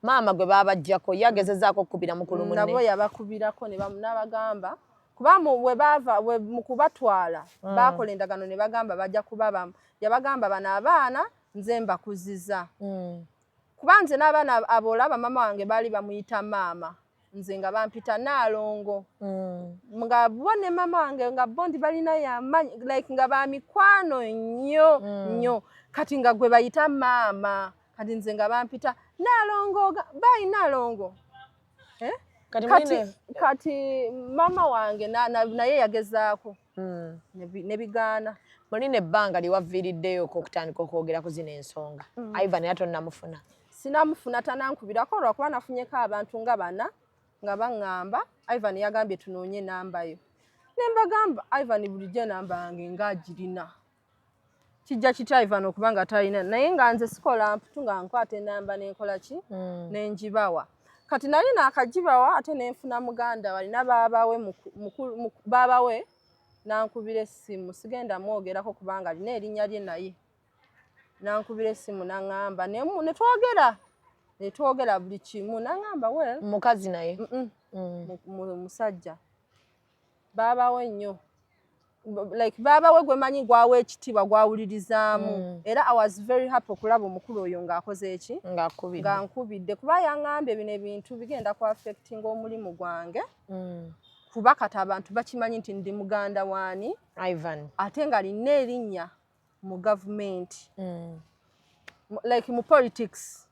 B: Maama gwe babajjako yagezezaako okukubira mukulu munne?
I: Nabo yabakubirako ne n'abagamba kuba we baava mu kubatwala baakola endagano ne bagamba bajja kubabamu. Yabagamba bano abaana nze mbakuziza. Kuba nze n'abaana abolaba mama wange baali bamuyita maama. Nze nga bampita Naalongo. Nga bo ne mama wange nga bondi balina yamanyi like nga ba mikwano nnyo. Kati nga gwe bayita maama. Kati nze nga bampita Naalongo bayi Naalongo. Kati mama wange naye yagezaako. Ne bigaana.
B: Mulina ebbanga liwaviiriddeyo okutandika okwogera ku zino ensonga. Ivan era tonnamufuna?
I: Sinamufuna tanankubirako lwakuba nafunyeko abantu nga bana nga baŋŋamba Ivan yagambye tunoonye namba yo. Ne mbagamba Ivan bulijjo namba yange ng'agirina. Kijja kitya Ivan okuba nga talina naye nga nze sikola mputu nga nkwata enamba n'enkola ki n'enjibawa. Kati nali naakagibawa ate nenfuna muganda walina baabawe nankubira essimu sigenda mwogerako kubanga alina erinnya lye naye. Nankubira essimu naŋŋamba ne twogera buli kimu naŋŋamba well.
B: Mukazi naye?
I: Musajja. Baabawe nnyo. Like baabawe gwe manyi gwawe ekitiibwa gwawulirizaamu. Era I was very happy okulaba omukulu oyo ng'akoze eki? Nga nkubidde. Kuba yaŋŋambye bino ebintu bigenda ku affectinga omulimu gwange. Kuba kati abantu bakimanyi nti ndi muganda waani?
B: Ivan.
I: Ate nga alina erinnya mu gavumenti. Like mu politics.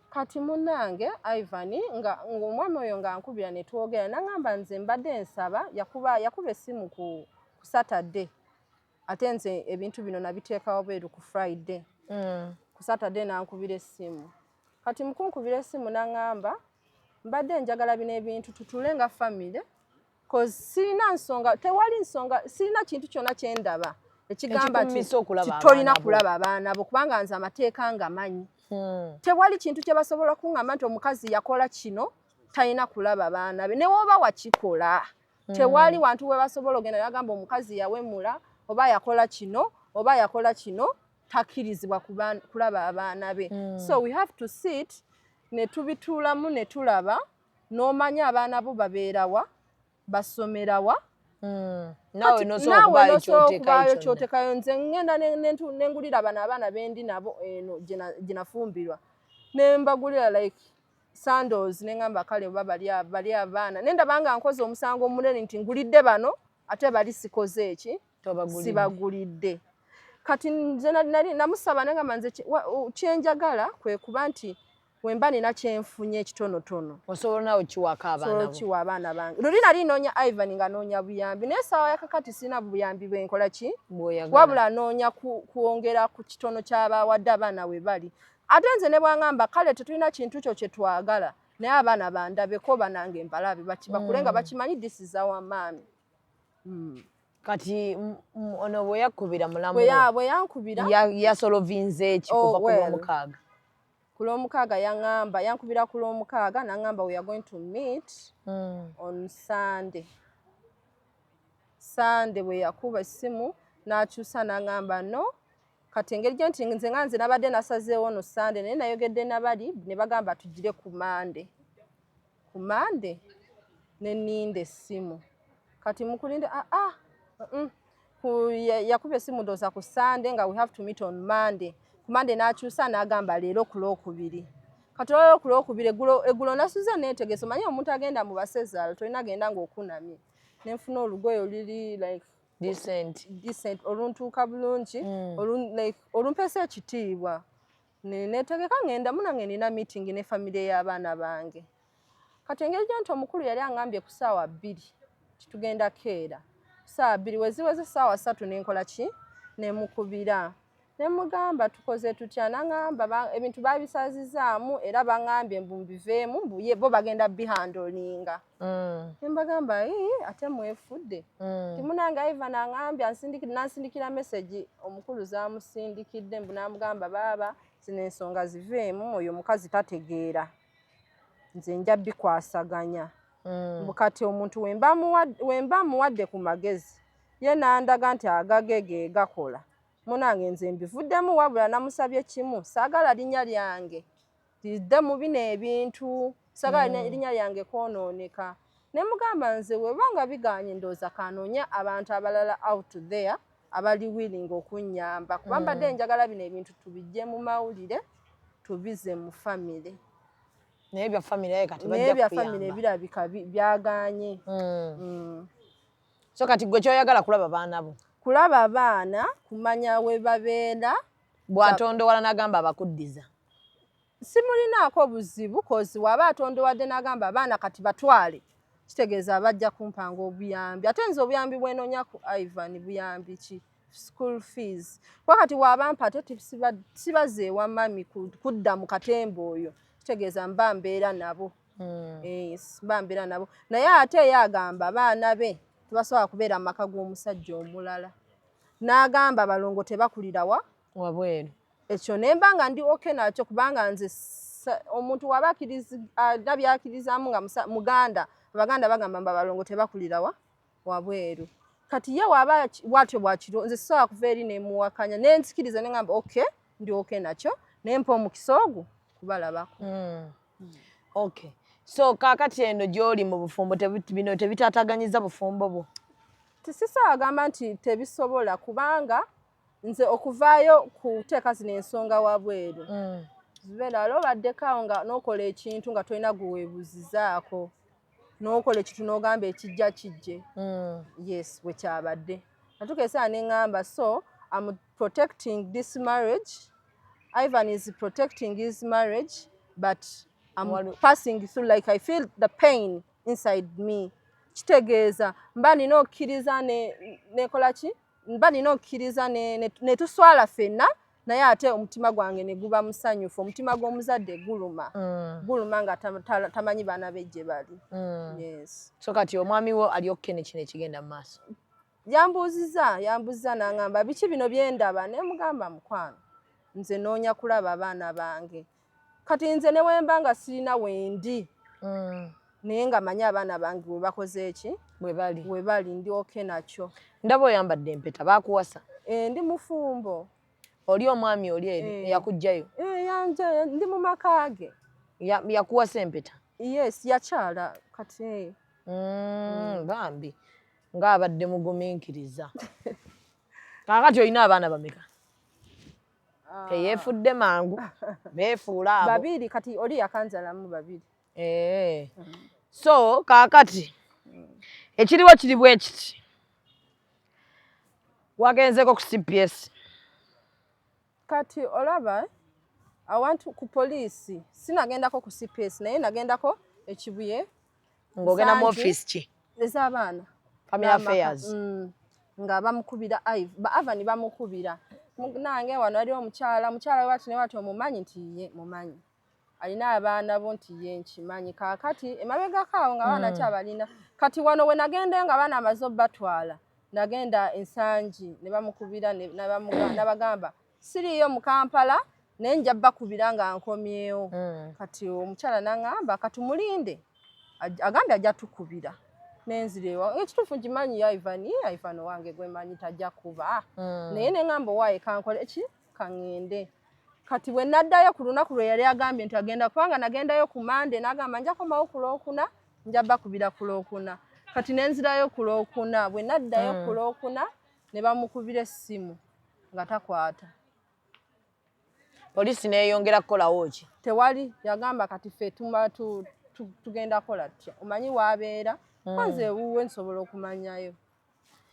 I: Kati munnange Ivan nga omwami oyo nga nkubira ne twogera naŋŋamba nze mbadde nsaba yakuba essimu ku Saturday. Ate nze ebintu bino nabiteekawo bweru ku Friday. Ku Saturday nankubira essimu. Kati mukunkubira essimu naŋŋamba mbadde njagala bino ebintu tutule nga family. Cause tewali nsonga sirina kintu kyonna kye ndaba ekigamba nti tolina kulaba abaana bo kubanga nze amateeka nga manyi. Tewali kintu kye basobola kuŋŋamba nti omukazi yakola kino talina kulaba baana be ne woba wakikola tewali wantu we basobola ogenda yagamba omukazi yawemula oba yakola kino takirizibwa kulaba abaana be so we have to sit ne tubitulamu ne tulaba n'omanya abaana bo babeerawa basomerawa
B: nawe nosokubayo
I: kyotekayo nze ngenda nengulira abaana bendi nabo eno ginafumbirwa nembagulira like sandals nengamba kale bali abaana nenda banga nkoze omusango omunene nti ngulidde bano ate bali sikoze eki sibagulidde kati nze namusaba nengamba nze kyenjagala kwe kuba nti wemba nina kyenfunye ekitonotono
B: osobola nawe kiwaka
I: abaana bange luli nali noonya Ivan nga noonya buyambi naye sawa yakakati sina buyambi bwenkola ki wabula noonya kuwongera ku kitono ky'abawadde abaana we bali ate nze ne bwangamba kale tetulina kintu kyo kye twagala naye abaana bandabeko banange mbalabe bakibakule nga bakimanyi this is our mami
B: kati ono bwe yakubira mulamu
I: bwe yankubira
B: yasolovinze eki kuva ku lwomukaaga
I: kulomukaaga yankubira kulomukaaga nangamba we are going to meet on Sunday we yakuba essimu nakyusa nangamba no kati engeri gye nti nze nganze nabadde nasazeewo no Sunday naye nayogedde nabali ne bagamba tugire ku Monday ne ninde essimu kati mukulinde yakuba essimu ndooza ku Sunday nga we have to meet on Monday ku Monday nakyusa nagamba leero ku Lwokubiri kati leero ku Lwokubiri eggulo nasuze neetegese omanyi omuntu agenda mu basezaala tolina agenda ng'okunamye nenfuna olugoye oluli like decent oluntuuka bulungi olumpesa ekitiibwa neetegeka ngenda munange nina meeting ne famire y'abaana bange kati engeri gye nti omukulu yali angambye ku ssaawa 2 titugenda keera ssaawa 2 weziweze ssaawa 3 nenkola ki nemukubira nemugamba tukoze tutya nangamba ebintu babisazizaamu era bangambye mbubiveemu bo bagenda bihandolinga nembagamba ate mwefudde timunanga Ivan angambye nansindikira message omukulu zamusindikidde mbu namugamba baaba zino ensonga ziveemu oyo omukazi tategeera nze nja bikwasaganya bukati omuntu wemba muwadde ku magezi ye nandaga nti agagege gakola munange nze mbivuddemu wabula namusabye kimu saagala linnya lyange lidde mu bino ebintu saagala linnya lyange kwonooneka ne mugamba nze webanga biganye ndooza kanoonya abantu abalala out there abali willing okunnyamba kuba mbadde njagala bino ebintu tubijje mu mawulire tubize mu famire
B: naye bya famire kati
I: bajja famire birabika byaganye
B: so kati gwe kyoyagala kulaba baana bo
I: kulaba abaana kumanya we babeera
B: bw'atondowala n'agamba abakuddiza
I: simulinaako buzibu kozi waba atondowadde n'agamba abaana kati batwale kitegeeza abajja kumpanga obuyambi ate nze obuyambi bwenoonya ku Ivan buyambi ki school fees kuba kati wabampa ate sibazeewa mami kudda mu katemba oyo kitegeeza mba mbeera nabo naye ate ye agamba abaana be tebasobola kubeera mu maka g'omusajja omulala n'agamba balongo tebakulirawa
B: wabweru
I: ekyo nemba nga ndi oke nakyo kubanga nze omuntu waba nabyakirizaamu nga muganda abaganda bagamba mba balongo tebakulirawa wabweru kati ye waba watyo bwakiro nze sisobola kuva eri nemuwakanya nensikiriza nengamba oke ndi oke nakyo nempa omukisa ogwo kubalabako
B: okay so kakati eno gy'oli mu bufumbo bino tebitaataganyiza bufumbo bwo
I: tisisobola agamba nti tebisobola kubanga nze okuvaayo kuteeka zino ensonga wabweru zibeera alo obaddekaawo nga n'okola ekintu nga tolina guweebuzizaako n'okola ekintu n'ogamba ekijja kijje yes bwe kyabadde natukeesaa neŋŋamba so I'm protecting this marriage Ivan is protecting his marriage but I'm passing through like I feel the pain inside me kitegeeza mba nina okkiriza nekola ki mba nina okkiriza ne tuswala ffenna naye ate omutima gwange ne guba musanyufu omutima gw'omuzadde guluma nga tamanyi baana be gye bali yes
B: so kati omwami wo ali okke ne kino ekigenda mu maaso
I: yambuuziza n'aŋŋamba biki bino byendaba ne mugamba mukwano nze noonya kulaba abaana bange kati nze ne wemba nga sirina wendi naye nga manyi abaana bange bwe bakoze eki
B: bwe
I: bali ndi okay nakyo.
B: Ndaba oyambadde empeta bakuwasa?
I: Ndi mufumbo.
B: Oli omwami oli eri yakujjayo?
I: Yanje ndi mu maka ge.
B: Yakuwasa empeta?
I: Yes, yakyala kati.
B: Bambi ng'abadde mugumiikiriza. Kaakati olina abaana bameka? Teyeefudde mangu beefuula abo.
I: 2 kati oli yakanzalamu 2.
B: So kaakati ekiriwo kiri bwe kiti. Wagenzeko ku CPS?
I: Kati olaba awantu ku poliisi sinagendako ku CPS naye nagendako ekibuye
B: ng'ogenda mu office ki?
I: Ez'abaana
B: Family Affairs.
I: Nga bamukubira Avani bamukubira nange wano ali omukyala wati ne wati omumanyi nti ye mumanyi alina abaana bo nti ye nkimanyi kaakati emabega kaawo nga abaana kyabalina kati wano we nagende nga abaana amaze batwala nagenda ensangi ne bamukubira nabagamba siriyo mu Kampala naye nja bakubira nga nkomyewo. Kati omukyala nangamba katumulinde agambye ajja tukubira nenzirewa ekituufu nkimanyi Ivan wange gwe manyi tajja kuba naye nengamba owaaye kankole eki kaŋŋende. Kati bwe naddayo ku lunaku lwe yali agambye nti agenda kubanga nagendayo ku Mande n'agamba nja komawo ku Lwokuna nja bakubira ku Lwokuna. Kati nenzirayo ku Lwokuna bwe naddayo ku Lwokuna ne bamukubira essimu nga takwata.
B: Poliisi neeyongera kukolawo ki?
I: Tewali yagamba kati ffe tugenda kola tutya omanyi waabeera kwanze ewuwe nsobola okumanyayo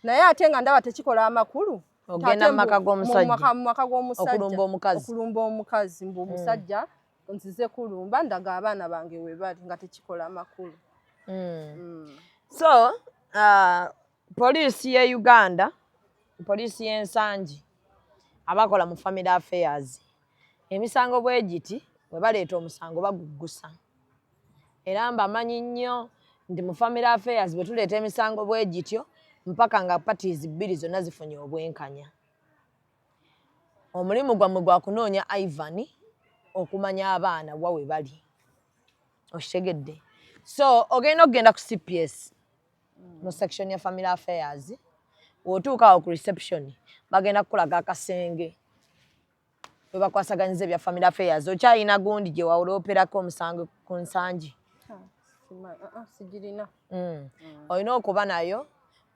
I: naye ate nga ndaba tekikola amakulu
B: ogenda mu maka g'omusajja
I: okulumba omukazi mbu omusajja nzize kulumba ndaga abaana bange we bali nga tekikola amakulu.
B: So poliisi ye Uganda poliisi y'ensangi abakola mu Family Affairs emisango bwe giti bwe baleeta omusango baguggusa era mbamanyi nnyo nti mu Family Affairs bwe tuleeta emisango bwe gityo mpaka nga parties 2 zonna zifunye obwenkanya. Omulimu gwammwe gwa kunoonya Ivan okumanya abaana wa we bali okitegedde. So ogenda ku CPS mu section ya Family Affairs otuuka awo ku reception bagenda kukulaga akasenge bwe bakwasaganyiza ebya Family Affairs. Okyalina gundi gye wawulooperako omusango ku nsangi?
I: Sigirina.
B: Olina okuba nayo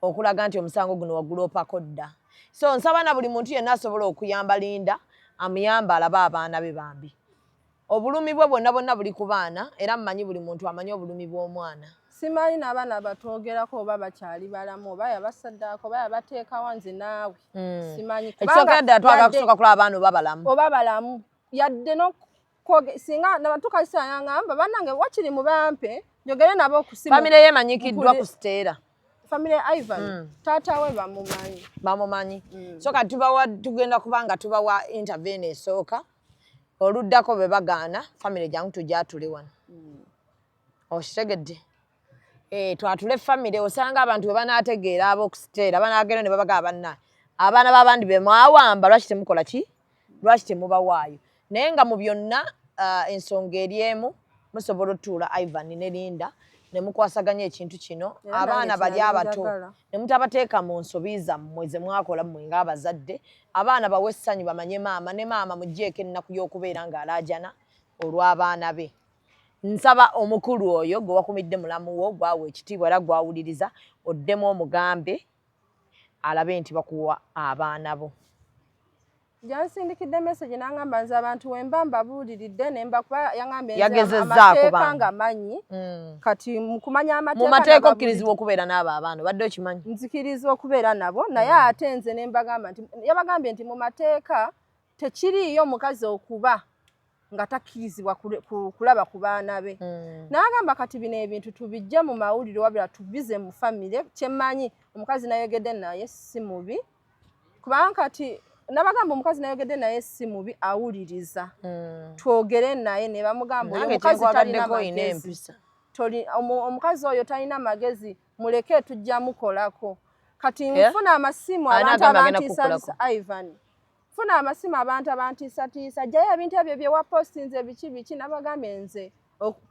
B: okulaga nti omusango guno waguloopako dda. So nsaba na buli muntu yenna asobola okuyamba Linda amuyamba alabe abaana be bambi. Obulumi bwe bonna buli ku baana era mmanyi buli muntu amanyi obulumi bw'omwana.
I: Simanyi n'abaana batwogerako oba bakyali balamu oba yabasaddaako oba yabateekawo nze naawe. Simanyi
B: kubanga ddala twagala kusooka kulaba abaana oba balamu
I: yadde singa nabatukasanya ngamba bannange wakiri mu bampe njogere nabo okusimu.
B: Family ye manyikiddwa ku Stella.
I: Family Ivan taata we bamumanyi.
B: So kati tugenda kubanga tubawa intervene esooka oluddako be bagaana family jangu tujja tuli wano. Okitegedde? Twatule family osanga abantu bwe banaategeera ab'oku Stella banaagenda ne babaga abaana b'abandi be mwawamba lwaki temukola ki? Lwaki temubawaayo? Naye nga mu byonna ensonga eri emu musobola otuula Ivan ne Linda ne mukwasaganya ekintu kino abaana bali abato ne mutabateeka mu nsobi zammwe ze mwakola mmwe ng'abazadde abaana bawe essanyu bamanye maama ne maama muggyeko ennaku y'okubeera ng'alaajana olw'abaana be. Nsaba omukulu oyo gwe wakumidde mulamu wo gwawe ekitiibwa era gwawuliriza oddemu omugambe alabe nti bakuwa abaana bo.
I: Jansindikidde message nangamba nze abantu wemba mbabuuliridde nemba kuba yangambye
B: amateeka
I: nga manyi kati mukumanya amateeka
B: mu mateeka okkirizibwa okubeera n'abo abaana badde okimanyi?
I: Nzikirizibwa okubeera nabo naye ate nze nembagamba nti yabagambye nti mu mateeka tekiriiyo mukazi okuba nga takkirizibwa kulaba ku baana be. Nagamba kati bino ebintu tubijja mu mawulire wabula tubize mu famire kyemmanyi omukazi nayogedde naye si mubi kubanga kati nabagamba omukazi nayogedde naye si mubi awuliriza. Twogere naye ne bamugamba omukazi talina magezi. Omukazi oyo talina magezi muleke tujja mukolako. Kati nfuna amasimu abantu abantiisa Ivan. Funa amasimu abantu abantiisa jjayo ebintu ebyo bye wapostinze biki nabagambye nze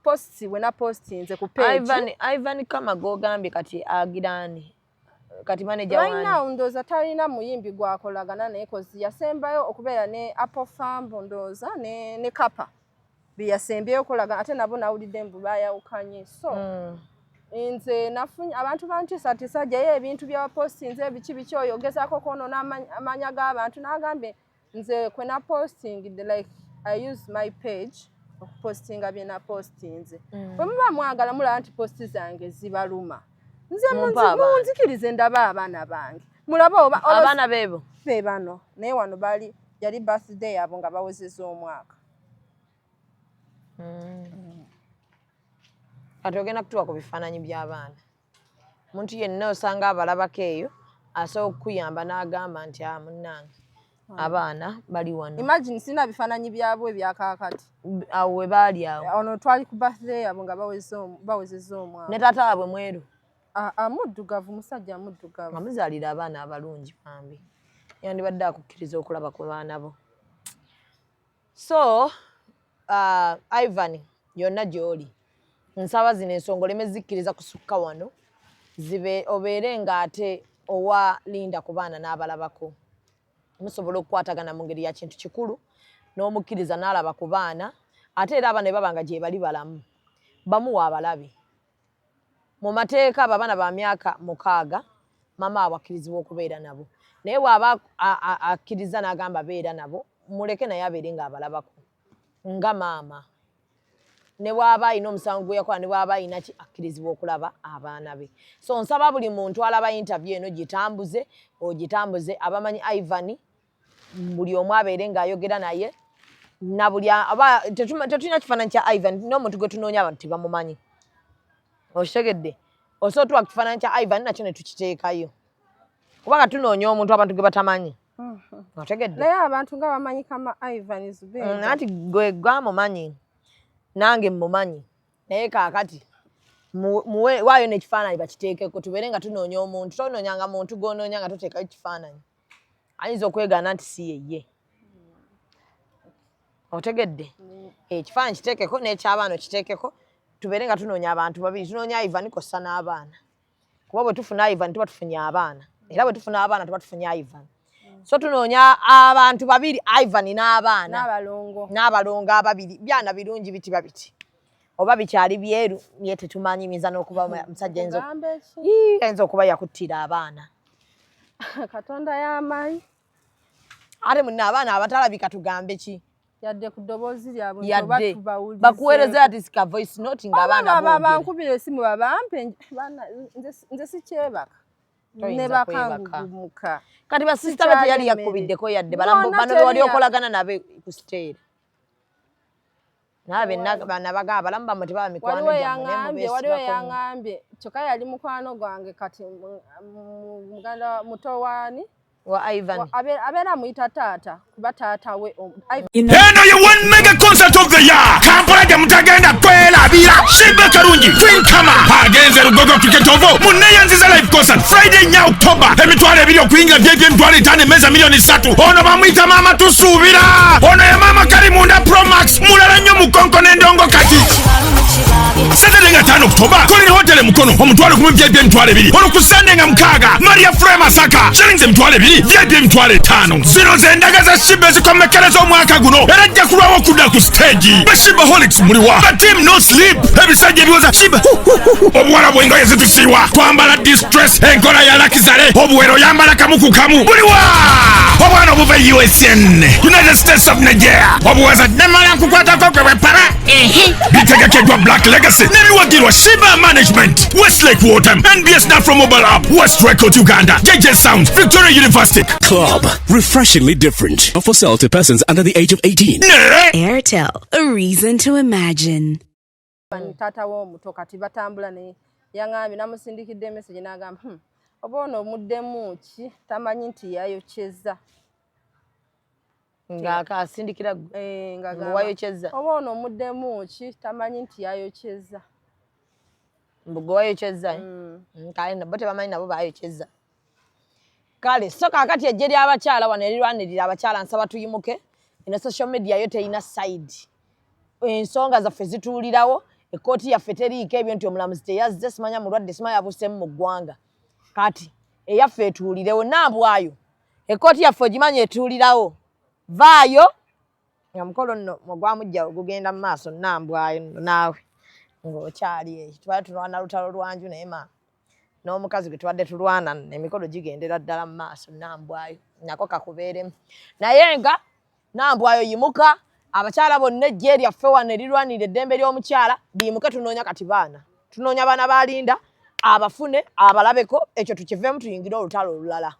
I: posti wena postinze ku page
B: Ivan kama gogambye kati agirani kati manager wani
I: right now ndoza talina muyimbi gwakolagana naye kozi yasembayo okubeera ne Apple Farm ndoza ne Kapa biyasembyeyo okolagana ate nabo nawulidde mbu bayawukanye so nze nafunye abantu bantisa jaye ebintu bya postinze biki oyo gezaako konoona amanya g'abantu n'agambe nze kwe na posting like I use my page postinga bye na postinze bwe muba mwagala mulaba nti posti zange zibaluma nze munzikirize ndaba abaana bange mulaba oba
B: abaana bebo
I: be bano naye wano bali yali birthday yabo nga bawezezza omwaka
B: kati ogenda kutuwa ku bifaananyi by'abaana muntu yenna osanga abalabako eyo asobola okukuyamba n'agamba nti munnange abaana bali wano
I: imagine sina bifaananyi byabwe ebyakaakati
B: awo we baali awo
I: ono twali ku birthday yabo nga bawezezza omwaka
B: ne taata waabwe mweru
I: muddugavu musajja muddugavu
B: nga muzaalira abaana abalungi bambi yandibadde akukkiriza okulaba ku baana bo so Ivan yonna gy'oli nsaba zino ensonga oleme zikkiriza kusukka wano obeere ng'ate owa linda ku baana n'abalabako musobola okukwatagana mu ngeri ya kintu kikulu n'omukkiriza n'alaba ku baana ate era abaana baba nga gye bali balamu bamuwa abalabe mu mateeka abaana ba myaka 6 mama awakkirizibwa okubeera nabo naye bw'aba akkiriza n'agamba beera nabo muleke naye abeere ng'abalabako nga maama ne bw'aba alina omusango gwe yakola ne bw'aba alina ki akkirizibwa okulaba abaana be so nsaba buli muntu alaba interview eno ogitambuze abamanyi Ivan buli omu abeere ng'ayogera naye na buli tetulina kifaananyi kya Ivan n'omuntu gwe tunoonya abantu tebamumanyi okitegedde osobola tuwa kifaananyi kya Ivan nakyo ne tukiteekayo kubanga tunoonya omuntu abantu gwe batamanyi otegedde
I: naye abantu nga bamanyi kama Ivan Zubeda
B: nti gwe gwamumanyi nange mumanyi naye kaakati waayo n'ekifaananyi bakiteekeko tubeere nga tunoonya omuntu tonoonyanga muntu gw'onoonya nga toteekayo kifaananyi ayinza okwegaana nti si yeye otegedde ekifaananyi kiteekeko n'ekyabaana okiteekeko tubeere nga tunoonya abantu babiri tunoonya Ivan kossa n'abaana kuba bwe tufuna Ivan tuba tufunye abaana era bwe tufuna abaana tuba tufunye Ivan so tunoonya abantu babiri Ivan n'abaana n'abalongo ababiri byana birungi bitiba biti oba bikyali byeru ye tetumanyimiza n'okuba musajja ayinza okuba yakuttira abaana
I: Katonda y'amaanyi
B: ate munna abaana abatalabika tugambe ki
I: yadde ku ddoboozi lyabwe
B: yadde bakuweereze ati sika voice note ng'abaana
I: bankubira esimu babampe nze sikyebaka ne bakangugumuka
B: kati basista be teyali yakubiddeko yadde bano wali okolagana nabe ku stage nabe nabaga abalamu bamwe tebaba mikwano
I: waliwo yaŋŋambye kyokka yali mukwano gwange kati muganda muto waani
B: wa Ivan
I: abeera muyita taata kuba taata we
G: eno ye one mega concert of the year kampala gye mutagenda kwerabira Shiba Karungi Queen Kama agenze Lugogo Cricket Ovo muneeyanziza live concert Friday nya October emitwalo 2 okuyingira VIP emitwalo 5 emmeeza milioni 3 ono bamuyita maama tusuubira ono ye maama Karimunda Pro Max mulala nnyo mukonko n'endongo kati Saturday nga 5 October Colin Hotel Mukono omutwalo 10 VIP emitwalo 2 ono ku Sunday nga 6 Maria Frey Masaka shillings emitwalo 2 VIP emitwalo 5 zino zendaga za Shiba ezikomekereza omwaka guno era ajja kulwawo okudda ku stage Bashibaholics muliwa ba team no sleep ebisajja ebiwoza Shiba obuwala bw'engoye zitusiiwa twambala distress enkola ya Lakizale obuwero yambala kamu ku kamu muliwa obwana obuva USN United States of Nigeria obuwaza nemala nkukwatako gwe bwepala bitegekeddwa Black Legacy n'ebiwagirwa Shiba Management Westlake Water NBS Nafro Mobile App West Record Uganda JJ Sounds Victoria University
H: Club, refreshingly different. Not for sale to persons under the age of 18.
F: Airtel, a reason to imagine.
I: Tata w'omuto kati batambula ne yaŋŋambye namusindikidde message n'agamba oba ono omuddemu ki tamanyi nti yayokyeza
B: ng'akasindikira wayokyeza
I: oba ono omuddemu ki tamanyi nti yayokyeza
B: mbugo wayokyeza kale nabo tebamanyi nabo bayokyeza kale so kaakati ejje ly'abakyala wano erirwanirira abakyala nsaba tuyimuke ino social media yo teyina side ensonga zaffe zituulirawo ekkooti yaffe teriiko ebyo nti omulamuzi teyazze simanya mulwadde simanya yabuusemu mu ggwanga kati eyaffe etuulirewo nambwayo ekkooti yaffe ogimanya etuulirawo vaayo nga mukolo nno ogwamujja ogugenda mu maaso nambwayo naawe ng'okyali eyo tubadde tulwana lutalo lwanju naye ma n'omukazi gwe tubadde tulwana emikolo gigendera ddala mu maaso nambwayo nako kakubeeremu naye nga nambwayo yimuka abakyala bonna ejje lyaffe wano erirwanira eddembe ly'omukyala biyimuke tunoonya kati baana tunoonya baana balinda abafune abalabeko ekyo tukivemu tuyingire olutalo olulala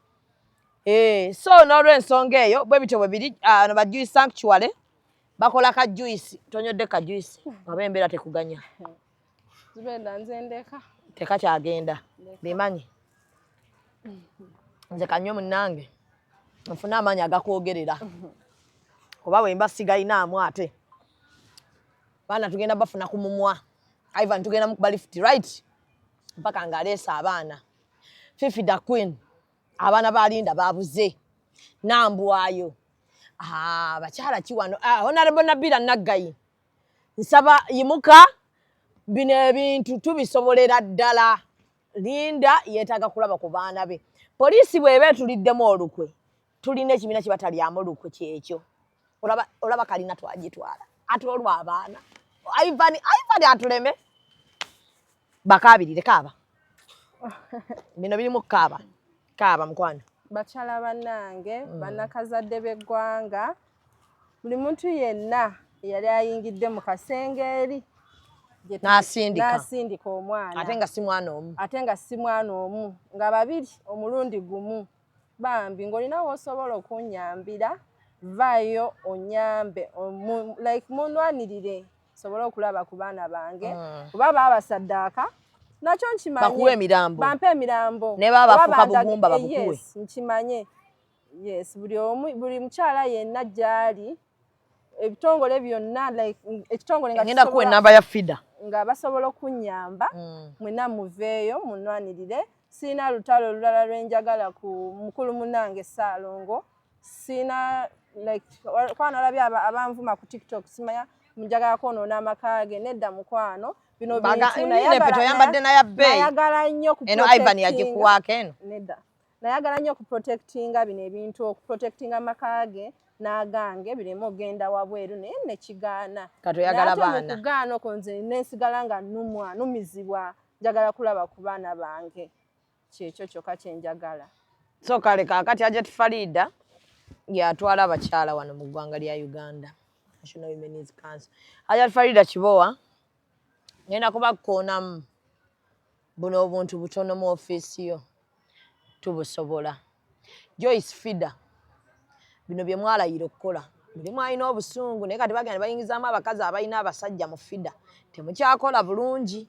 B: so n'olw'ensonga eyo bwe bityo bwe biri no ba Juice Sanctuary bakola ka juice tonyodde ka juice oba embeera tekuganya
I: zibenda nze ndeka
B: tekakyagenda bimanyi nze kanyo munnange nfuna amaanyi agakwogerera oba bwe mba sigayinaamu ate baana tugenda bafuna ku mumwa Ivan tugenda mu kuba lift right mpaka ng'aleese abaana Fifi da Queen abaana balinda babuze nambwayo bakyala ki wano Honorable Nabila Naggayi nsaba yimuka bino ebintu tubisobolera ddala linda yeetaaga kulaba ku baana be poliisi bw'eba etuliddemu olukwe tulina ekibiina kye batalyamu olukwe kyekyo olaba kalina twagitwala ate olwa abaana Ivan atuleme bakaabirire kaaba bino birimu kaaba mukwano
I: bakyala bannange bannakazadde b'eggwanga buli muntu yenna eyali ayingidde mu kasenge eri n'asindika omwana
B: ate nga si mwana omu
I: nga babiri omulundi gumu bambi ng'olina w'osobola okunnyambira vaayo onyambe like munwanirire sobole okulaba ku baana bange kuba baabasaddaaka nakyo nkimanye
B: bakuwa emirambo
I: bampe emirambo
B: ne baba bafuka bugumba babukuwe
I: nkimanye buli mukyala yenna gyali ebitongole byonna like ekitongole nga
B: ngenda kuwa enamba ya FIDA
I: nga basobola okunnyamba mwena muveeyo munwanirire siina lutalo olulala lwenjagala ku mukulu munange Ssaalongo siina like kwana labye abanvuma ku TikTok simanya munjagala kwonoona amaka ge nedda mukwano bino bintu nayagala nnyo ku
B: Ivan yagikuwaako eno
I: nedda nayagala nnyo ku protectinga bino ebintu okuprotectinga amaka ge n'agange biremu ogenda wabweru naye nekigaana
B: katoyagala baana
I: kugaana okwo nze nensigala nga numizibwa njagala kulaba ku baana bange kyekyo kyokka kyenjagala
B: so kale kaakati Hajat Farida yatwala abakyala wano mu ggwanga lya Uganda National Women's Council Hajat Farida Kibowa ngenda kubakoonamu buno obuntu butono mu ofiisi yo tubusobola Joyce Fida bino bye mwalayira okukola buli mwalina obusungu naye kati bagenda bayingizaamu abakazi abalina abasajja mu FIDA temukyakola bulungi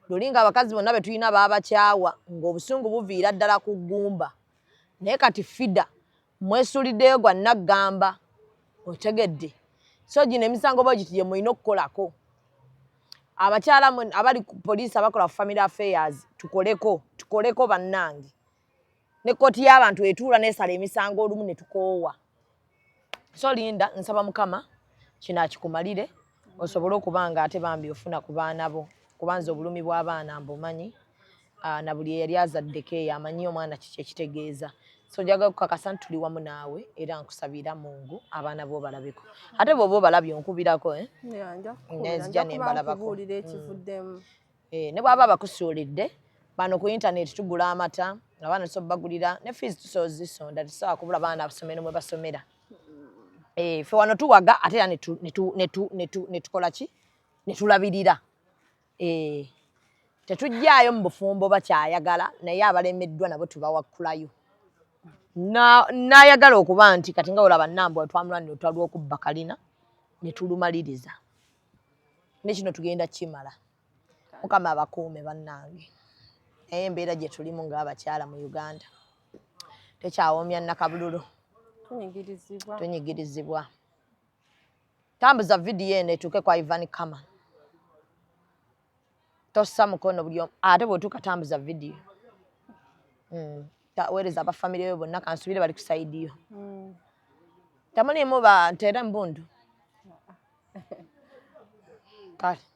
B: lulinga abakazi bonna betulina baabakyawa ng'obusungu buviira ddala ku ggumba naye kati FIDA mwesuliddeyo gwa naggamba otegedde so gino emisango bagiti gye mulina okukolako abakyala abali ku poliisi abakola ku family affairs tukoleko bannange ne kkooti y'abantu etuula neesala emisango olumu ne tukoowa so Linda nsaba Mukama kino akikumalire osobole okuba nga ate bambi ofuna ku baana bo kubanza obulumi bw'abaana mbumanyi na buli eyali azaddeko eyo amanyi omwana kiki ekitegeeza so njagala kukakasa nti tuli wamu naawe era nkusabira Mungu abaana bo balabeko ate bw'oba obalabye onkubirako nezija ne mbalabako ne bw'aba bakusuulidde bano ku internet tugula amata abaana tusobola bagulira ne fees tusobola zisonda tusobola kubula baana abasomero mwe basomera ffe wano tuwaga ate era netukola ki netulabirira tetujjaayo mu bufumbo bakyayagala naye abalemeddwa nabo tubawakkulayo nayagala okuba nti kati nga olaba Nambwa twamulwanira otwaliwo okubba kalina netulumaliriza nekino tugenda kimala Mukama abakuume bannange naye embeera gye tulimu ng'abakyala mu Uganda tekyawoomya nakabululu tunyigirizibwa tambuza vidiyo eno etuuke kwa Ivan Kama tossa mukono buli omu ate bw'otuuka tambuza vidiyo weereza abafamire yo bonna kansubire bali ku saidi yo tamulimu banteera embundu kale